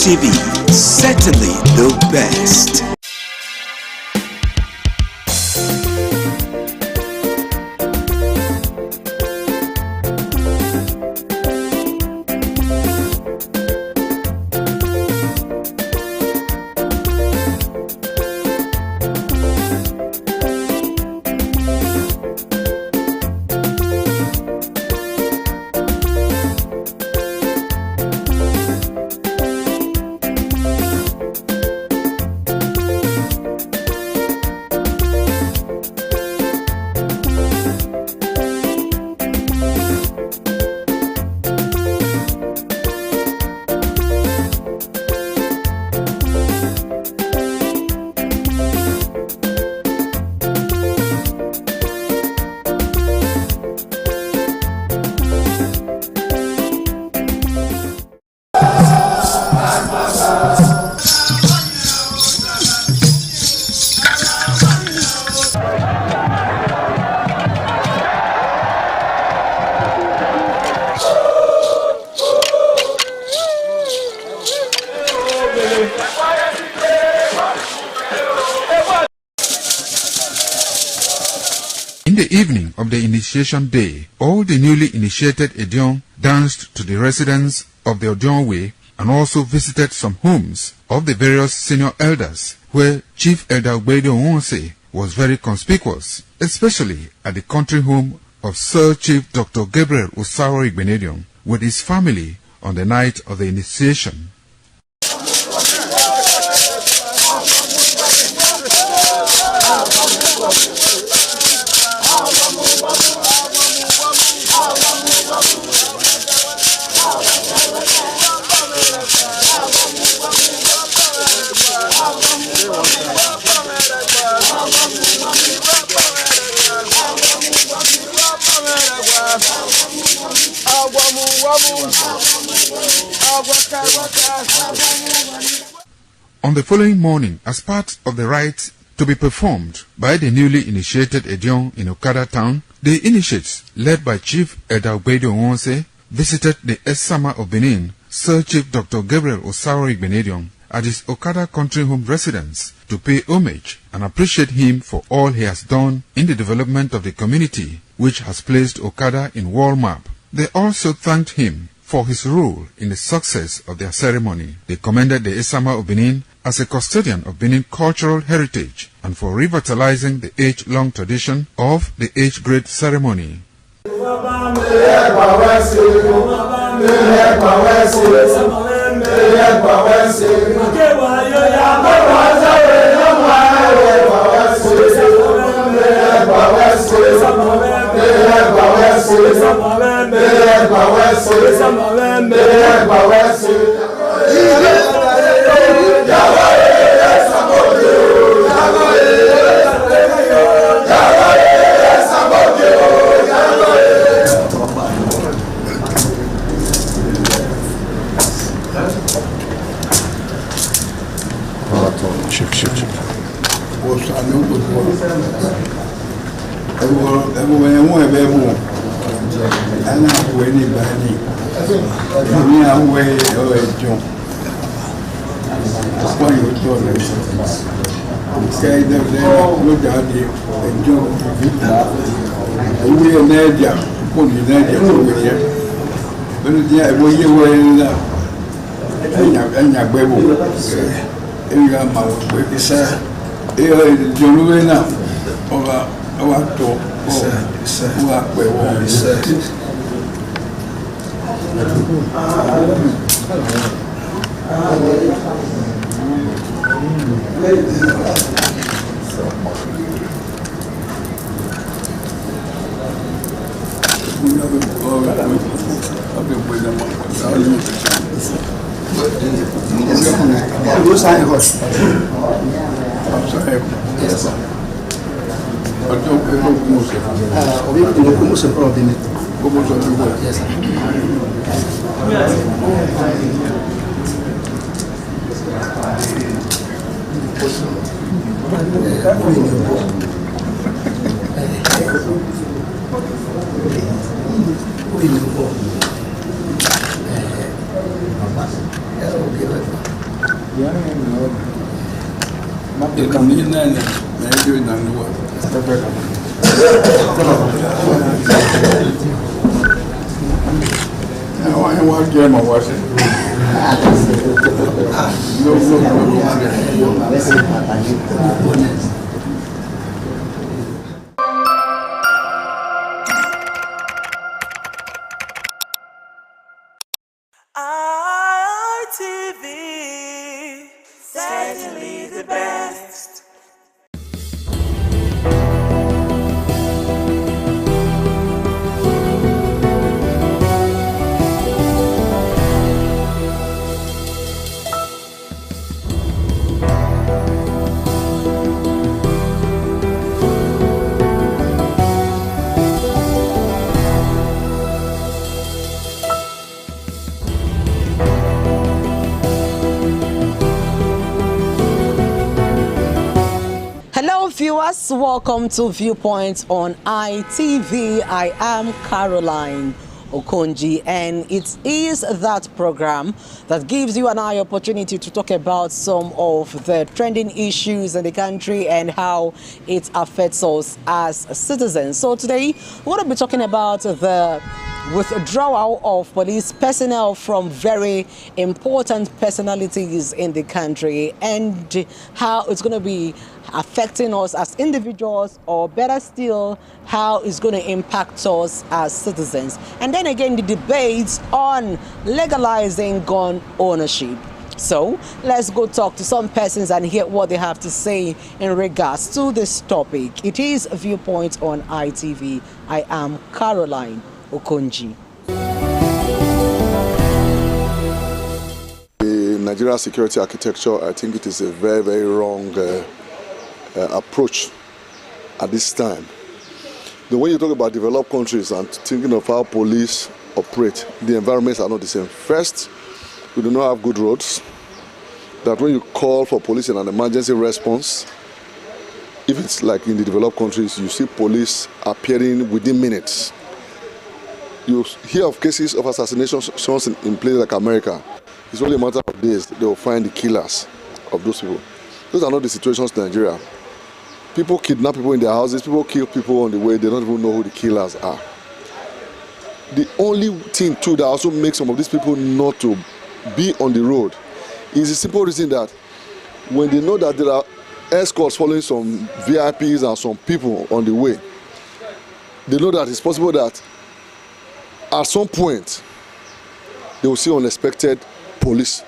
TV, certainly the best. In the evening of the initiation day, all the newly initiated Edion danced to the residents of the Odion Way and also visited some homes of the various senior elders, where Chief Elder Ogbeide Onwonse was very conspicuous, especially at the country home of Sir Chief Dr. Gabriel Osaro Igbenedion with his family on the night of the initiation. On the following morning, as part of the rite to be performed by the newly initiated Edion in Okada town, the initiates, led by Chief Elder Ogbeide Onwonse, visited the Esama of Benin, Sir Chief Dr. Gabriel Osaro Igbenedion, at his Okada country home residence to pay homage and appreciate him for all he has done in the development of the community, which has placed Okada in world map. They also thanked him for his role in the success of their ceremony. They commended the Esama of Benin as a custodian of Benin cultural heritage and for revitalizing the age-long tradition of the age-grade ceremony. ITV, certainly the best. Hello viewers, welcome to Viewpoint on ITV. I am Caroline Okonji, and it is that program that gives you and I opportunity to talk about some of the trending issues in the country and how it affects us as citizens. So today we're going to be talking about the withdrawal of police personnel from very important personalities in the country and how it's going to be affecting us as individuals, or better still, how it's going to impact us as citizens. And then again, the debates on legalizing gun ownership. So let's go talk to some persons and hear what they have to say in regards to this topic. It is Viewpoint on ITV. I am Caroline Okonji. The Nigeria security architecture, I think it is a very, very wrong approach at this time. The way you talk about developed countries and thinking of how police operate, the environments are not the same. First, we do not have good roads. That when you call for police in an emergency response, if it's like in the developed countries, you see police appearing within minutes. You hear of cases of assassinations in places like America. It's only a matter of days they will find the killers of those people. Those are not the situations in Nigeria. People kidnap people in their houses, people kill people on the way, they don't even know who the killers are. The only thing too that also makes some of these people not to be on the road is the simple reason that when they know that there are escorts following some VIPs and some people on the way, they know that it's possible that at some point they will see unexpected police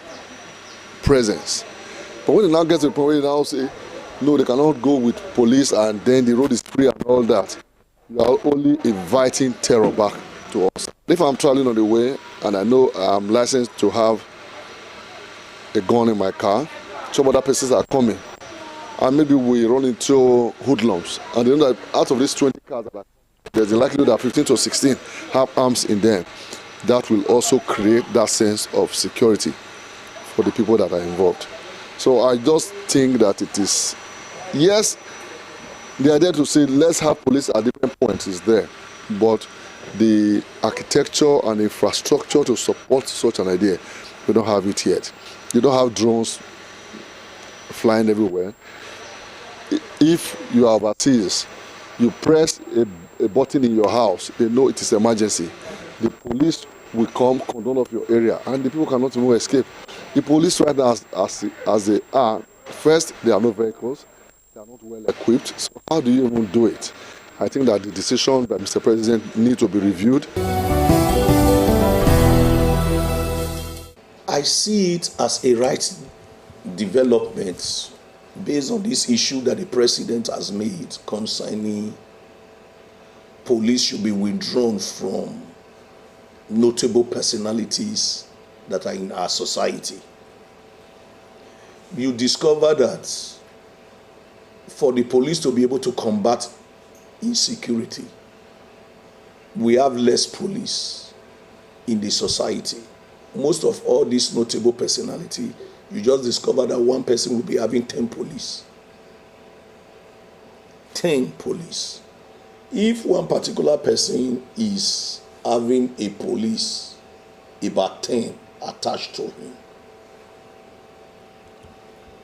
presence. But when they now get to the point where they now say, no, they cannot go with police and then the road is free and all that, you are only inviting terror back to us. If I'm traveling on the way and I know I'm licensed to have a gun in my car, some other persons are coming, and maybe we run into hoodlums, and they know that out of these 20 cars, there's a likelihood that 15 to 16 have arms in them. That will also create that sense of security for the people that are involved. So I just think that it is, yes, the idea to say let's have police at different points is there, but the architecture and infrastructure to support such an idea, we don't have it yet. You don't have drones flying everywhere. If you are overseas, you press a button in your house, they know it is emergency. The police will come, condone off your area, and the people cannot even escape. The police right now, as they are, first, there are no vehicles, they are not well equipped, so how do you even do it? I think that the decision by Mr. President needs to be reviewed. I see it as a right development based on this issue that the president has made concerning police should be withdrawn from notable personalities that are in our society. You discover that for the police to be able to combat insecurity, we have less police in the society. Most of all these notable personality, you just discover that one person will be having 10 police. 10 police. If one particular person is having a police, about 10 attached to him.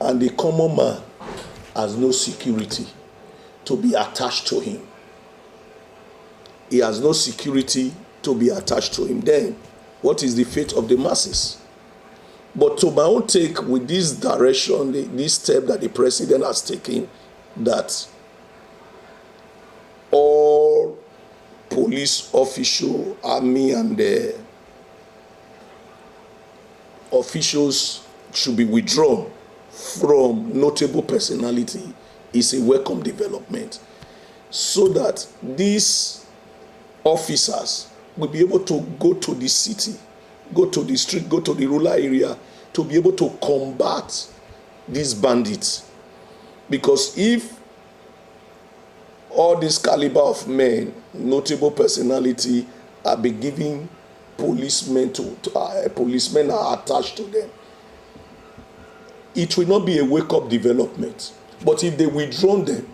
And the common man has no security to be attached to him. He has no security to be attached to him. Then, what is the fate of the masses? But to my own take, with this direction, this step that the president has taken, that all police officials, army, and the officials should be withdrawn from notable personality is a welcome development, so that these officers will be able to go to the city, go to the street, go to the rural area to be able to combat these bandits. Because if all this caliber of men, notable personality, are be giving policemen policemen are attached to them, it will not be a wake-up development. But if they withdraw them,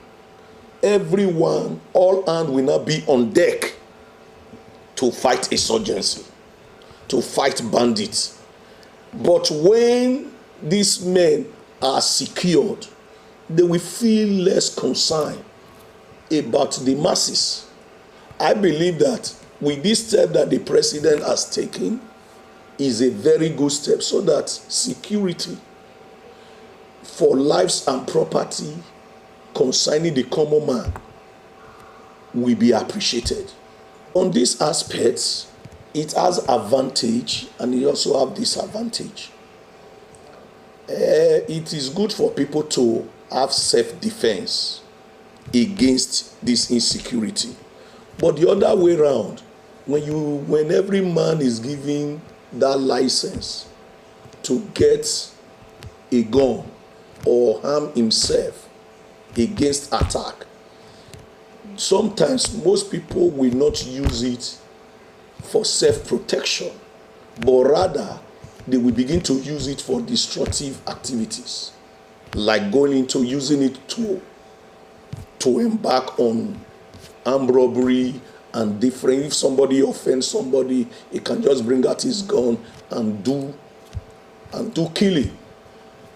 everyone, all hands will not be on deck to fight insurgency, to fight bandits. But when these men are secured, they will feel less concerned about the masses. I believe that with this step that the president has taken is a very good step, so that security for lives and property concerning the common man will be appreciated. On these aspects, it has advantage and it also have disadvantage. It is good for people to have self-defense against this insecurity. But the other way around, when every man is given that license to get a gun or harm himself against attack, sometimes most people will not use it for self-protection, but rather they will begin to use it for destructive activities, like going into using it to embark on armed robbery and different. If somebody offends somebody, he can just bring out his gun and do killing.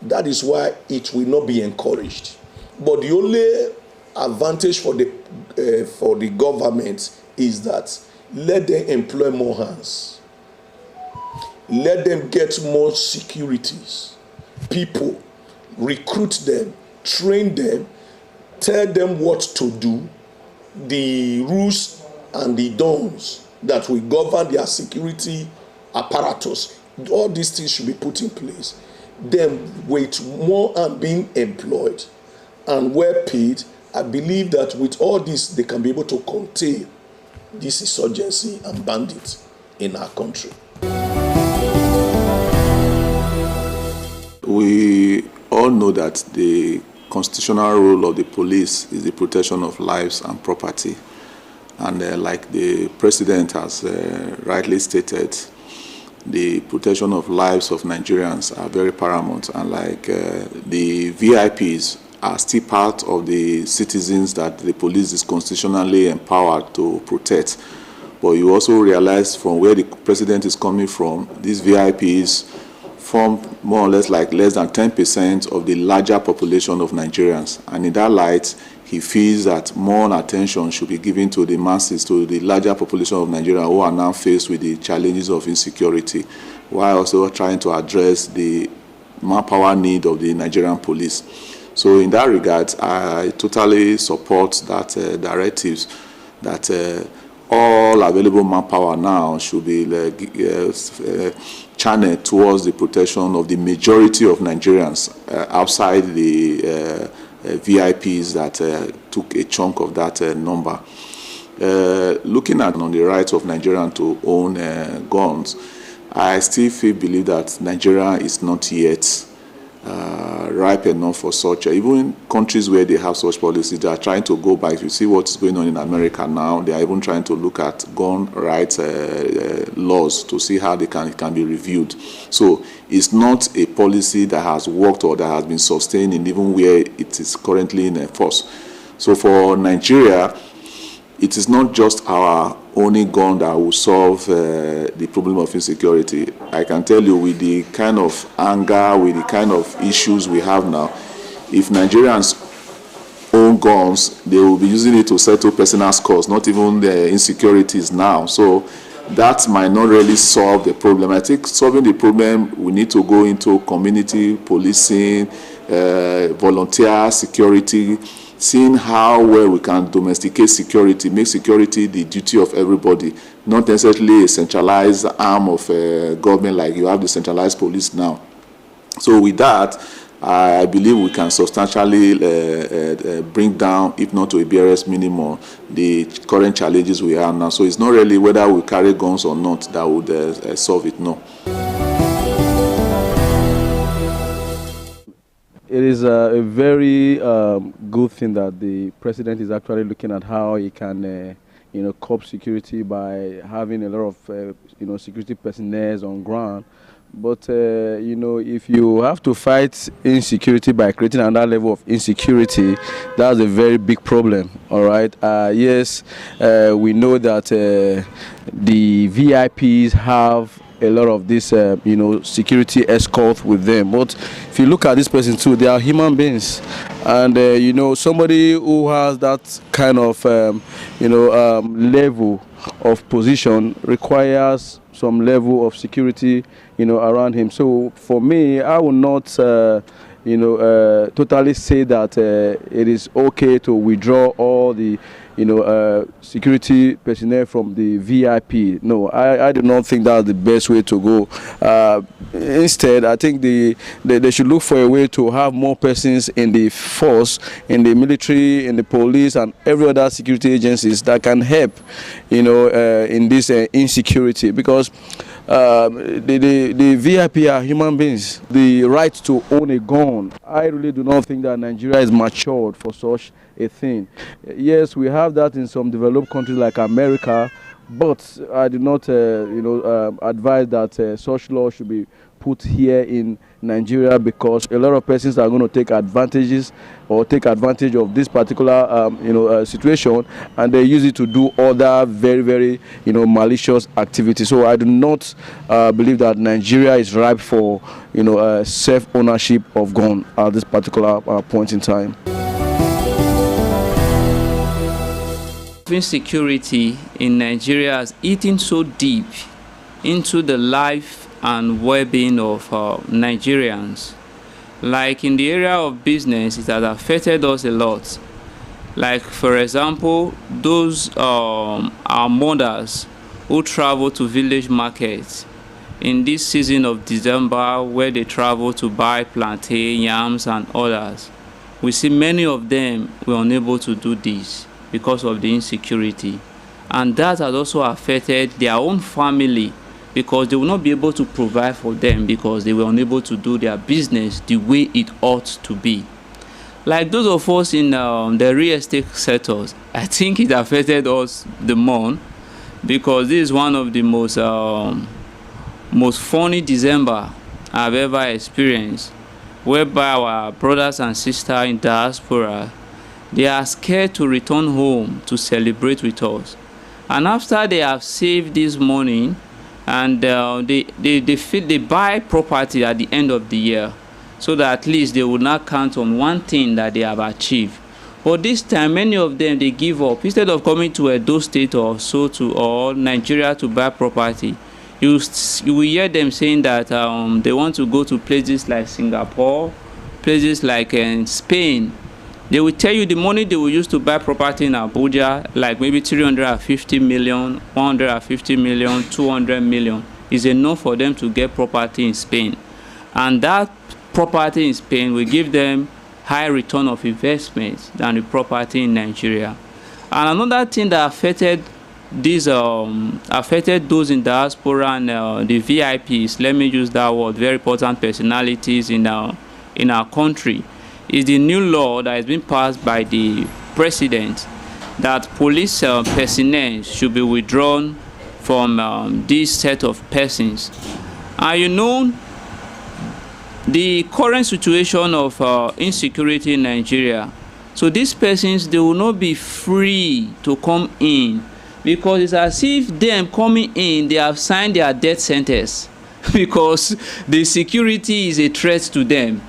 That is why it will not be encouraged. But the only advantage for the government is that let them employ more hands. Let them get more securities. People, recruit them, train them, tell them what to do, the rules and the dons that will govern their security apparatus. All these things should be put in place. Then with more and being employed and well paid, I believe that with all this, they can be able to contain this insurgency and bandits in our country. We all know that the constitutional role of the police is the protection of lives and property. And like the president has rightly stated, the protection of lives of Nigerians are very paramount. And like the VIPs are still part of the citizens that the police is constitutionally empowered to protect. But you also realize from where the president is coming from, these VIPs form more or less like less than 10% of the larger population of Nigerians. And in that light, he feels that more attention should be given to the masses, to the larger population of Nigeria who are now faced with the challenges of insecurity, while also trying to address the manpower need of the Nigerian police. So in that regard, I totally support that directives that all available manpower now should be channeled towards the protection of the majority of Nigerians outside the VIPs that took a chunk of that number. Looking at on the rights of Nigerians to own guns, I still believe that Nigeria is not yet ripe enough for such. Even in countries where they have such policies, they are trying to go back. If you see what is going on in America now, they are even trying to look at gun rights laws to see how it can be reviewed. So it's not a policy that has worked or that has been sustained in even where it is currently in force. So for Nigeria, it is not just our only gun that will solve the problem of insecurity. I can tell you, with the kind of anger, with the kind of issues we have now, if Nigerians own guns, they will be using it to settle personal scores, not even the insecurities now. So that might not really solve the problem. I think solving the problem, we need to go into community policing, volunteer security, seeing how well we can domesticate security, make security the duty of everybody, not necessarily a centralized arm of government like you have the centralized police now. So with that, I believe we can substantially bring down, if not to a barest minimum, the current challenges we have now. So it's not really whether we carry guns or not that would solve it, no. It is a very good thing that the president is actually looking at how he can, curb security by having a lot of, security personnel on ground. But, if you have to fight insecurity by creating another level of insecurity, that's a very big problem, all right? Yes, we know that the VIPs have a lot of this, security escort with them. But if you look at this person too, they are human beings. And, somebody who has that kind of, level of position requires some level of security, around him. So for me, I will not, totally say that it is okay to withdraw all the, security personnel from the VIP. No, I do not think that's the best way to go. Instead, I think they should look for a way to have more persons in the force, in the military, in the police, and every other security agencies that can help, in this insecurity. Because the VIP are human beings. The right to own a gun, I really do not think that Nigeria is matured for such a thing. Yes, we have that in some developed countries like America, but I do not, advise that such law should be put here in Nigeria, because a lot of persons are going to take advantage of this particular, situation, and they use it to do other very, very, malicious activities. So I do not believe that Nigeria is ripe for, self-ownership of gun at this particular point in time. Insecurity in Nigeria has eaten so deep into the life and well-being of Nigerians. Like in the area of business, it has affected us a lot. Like, for example, those our mothers who travel to village markets in this season of December, where they travel to buy plantain, yams, and others. We see many of them were unable to do this because of the insecurity, and that has also affected their own family, because they will not be able to provide for them because they were unable to do their business the way it ought to be. Like those of us in the real estate sectors, I think it affected us the more, because this is one of the most funny December I've ever experienced, whereby our brothers and sisters in diaspora, they are scared to return home to celebrate with us. And after they have saved this money, and they buy property at the end of the year, so that at least they will not count on one thing that they have achieved. But this time, many of them, they give up. Instead of coming to Edo State or or Nigeria to buy property, you will hear them saying that they want to go to places like Singapore, places like Spain. They will tell you the money they will use to buy property in Abuja, like maybe 350 million, 150 million, 200 million, is enough for them to get property in Spain. And that property in Spain will give them high return of investment than the property in Nigeria. And another thing that affected those in diaspora and the VIPs, let me use that word, very important personalities in our country, is the new law that has been passed by the president, that police personnel should be withdrawn from this set of persons. And the current situation of insecurity in Nigeria So these persons, they will not be free to come in, because it's as if them coming in, they have signed their death sentence because the security is a threat to them.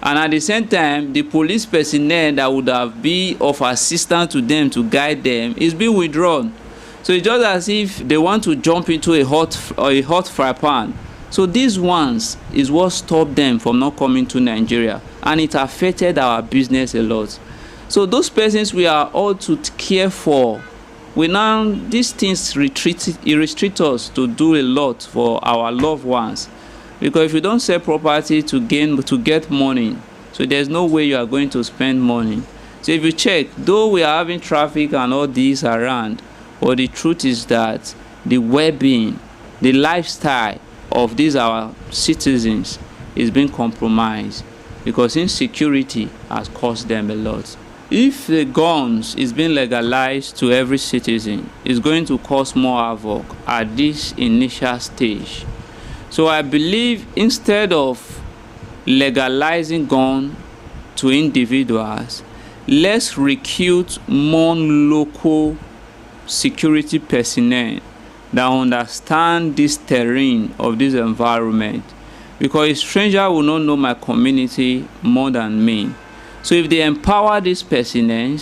And at the same time, the police personnel that would have been of assistance to them to guide them is being withdrawn. So it's just as if they want to jump into a hot fry pan. So these ones is what stopped them from not coming to Nigeria, and it affected our business a lot. So those persons we are all to care for, these things restrict us to do a lot for our loved ones. Because if you don't sell property to get money, so there's no way you are going to spend money. So if you check, though we are having traffic and all these around, but the truth is that the well-being, the lifestyle of these our citizens is being compromised, because insecurity has cost them a lot. If the guns is being legalized to every citizen, it's going to cause more havoc at this initial stage. So I believe instead of legalizing gun to individuals, let's recruit more local security personnel that understand this terrain of this environment, because a stranger will not know my community more than me. So if they empower these personnel,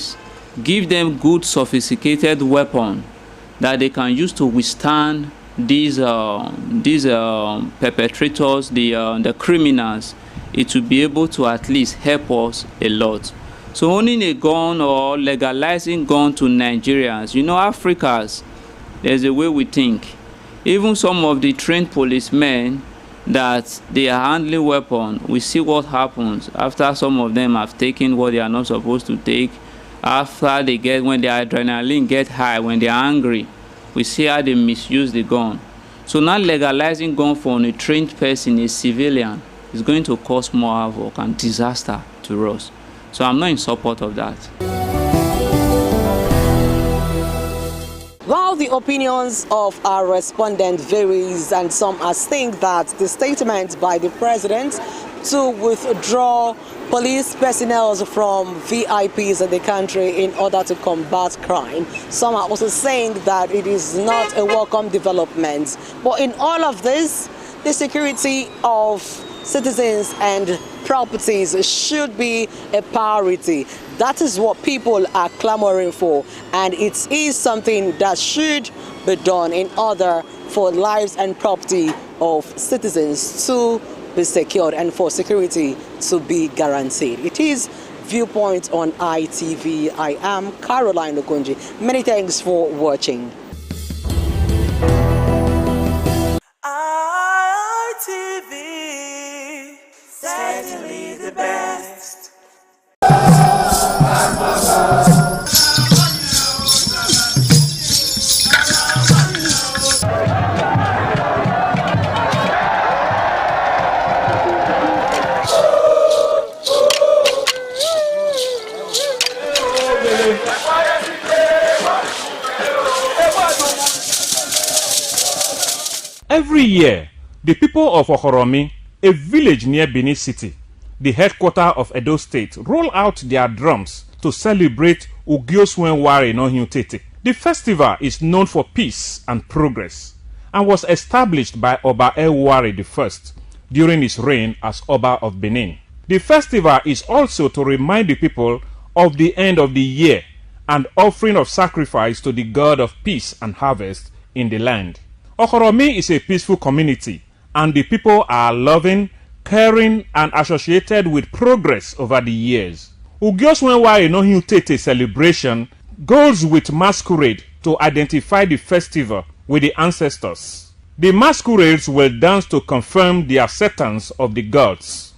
give them good sophisticated weapon that they can use to withstand these perpetrators, the criminals, it will be able to at least help us a lot. So owning a gun or legalizing gun to Nigerians, Africans, there's a way we think. Even some of the trained policemen that they are handling weapons, we see what happens after some of them have taken what they are not supposed to take. After when their adrenaline get high, when they are angry, we see how they misuse the gun. So now legalizing gun for a trained person, a civilian, is going to cause more havoc and disaster to us. So I'm not in support of that. While the opinions of our respondent varies, and some think that the statement by the president to withdraw police personnel from VIPs in the country in order to combat crime, some are also saying that it is not a welcome development. But in all of this, the security of citizens and properties should be a priority. That is what people are clamoring for, and it is something that should be done in order for lives and property of citizens to be secured and for security to be guaranteed. It is Viewpoint on ITV. I am Caroline Okonji. Many thanks for watching. ITV, certainly the best. Every year, the people of Okoromi, a village near Benin City, the headquarters of Edo State, roll out their drums to celebrate Ugioswenware Nohiutete. The festival is known for peace and progress and was established by Oba Eware I during his reign as Oba of Benin. The festival is also to remind the people of the end of the year and offering of sacrifice to the God of peace and harvest in the land. Okoromi is a peaceful community, and the people are loving, caring, and associated with progress over the years. Ugioswenware Nohiutete celebration goes with masquerade to identify the festival with the ancestors. The masquerades will dance to confirm the acceptance of the gods.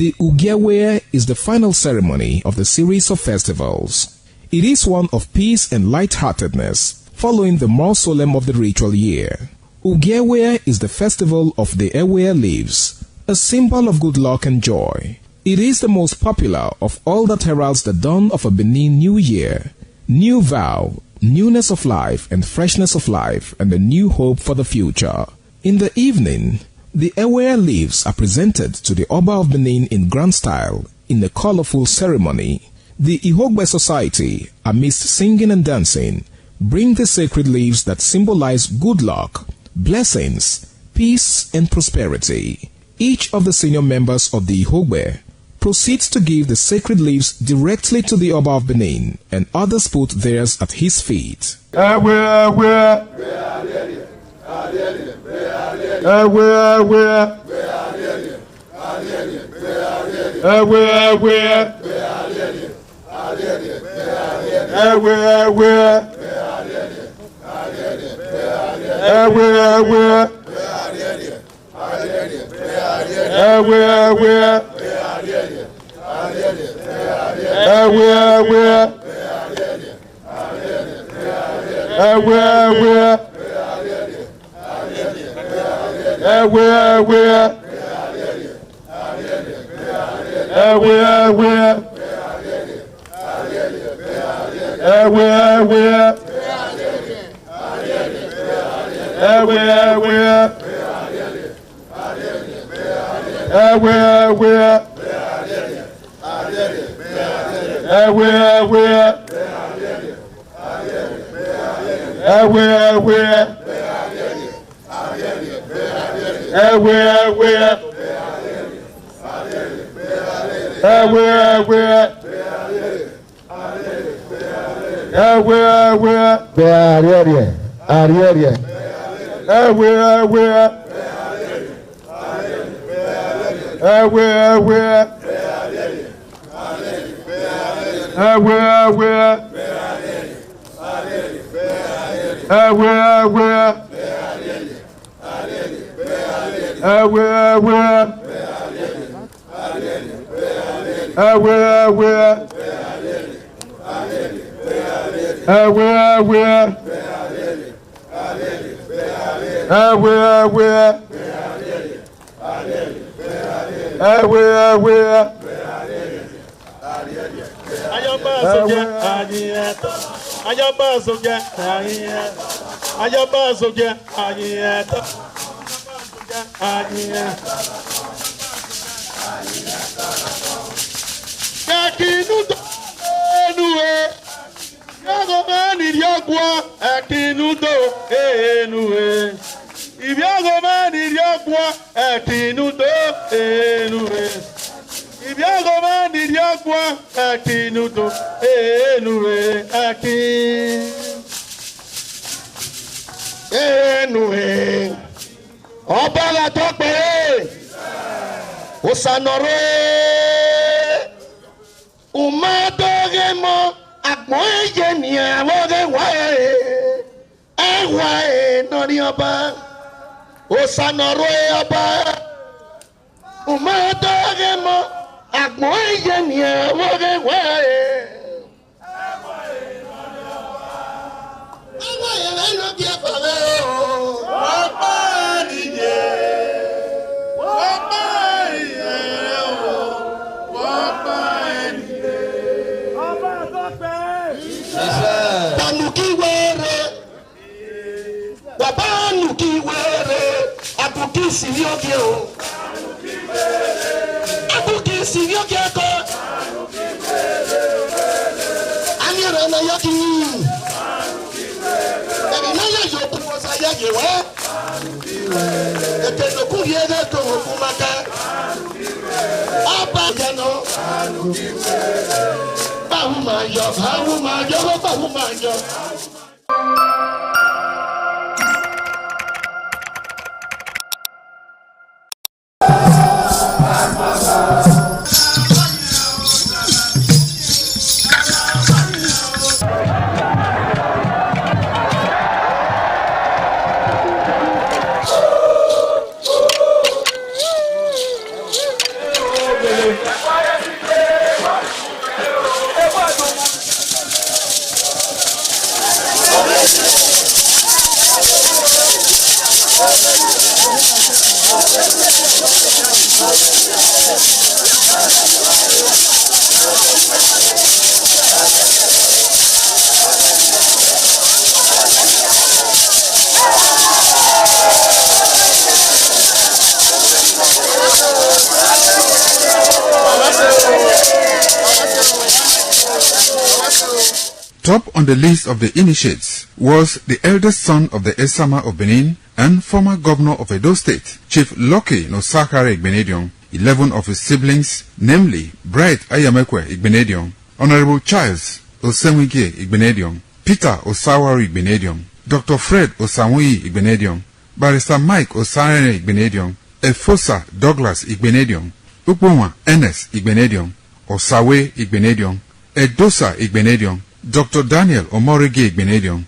The Ugewe is the final ceremony of the series of festivals. It is one of peace and lightheartedness, following the more solemn of the ritual year. Ugewe is the festival of the Ewe leaves, a symbol of good luck and joy. It is the most popular of all that heralds the dawn of a Benin New Year, new vow, newness of life and freshness of life, and a new hope for the future. In the evening, the Ewe leaves are presented to the Oba of Benin in grand style in a colorful ceremony. The Ihogbe society, amidst singing and dancing, bring the sacred leaves that symbolize good luck, blessings, peace, and prosperity. Each of the senior members of the Ihogbe proceeds to give the sacred leaves directly to the Oba of Benin, and others put theirs at his feet. Top on the list of the initiates was the eldest son of the Esama of Benin and former governor of Edo State, Chief Lucky Nosakare Igbenedion. 11 of his siblings, namely Bright Ayamekwe Igbenedion, Honorable Charles Osenwige Igbenedion, Peter Osawari Igbenedion, Dr. Fred Osanwi Igbenedion, Barrister Mike Osarene Igbenedion, Efosa Douglas Igbenedion, Ukbonwa Ernest Igbenedion, Osawe Igbenedion, Edosa Igbenedion, Dr. Daniel Omorige Igbenedion,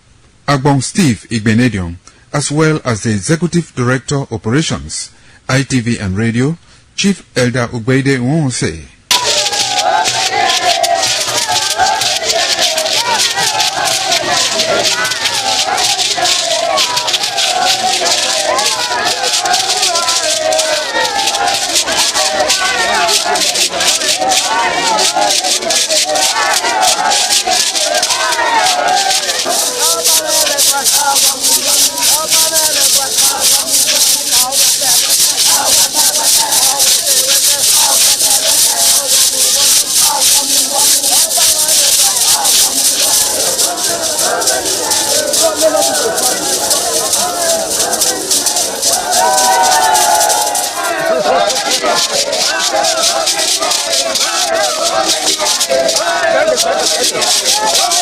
Agbon Steve Igbenedion, as well as the Executive Director Operations, ITV and Radio, Chief Elder Ugbeide Nwonse. Thank you.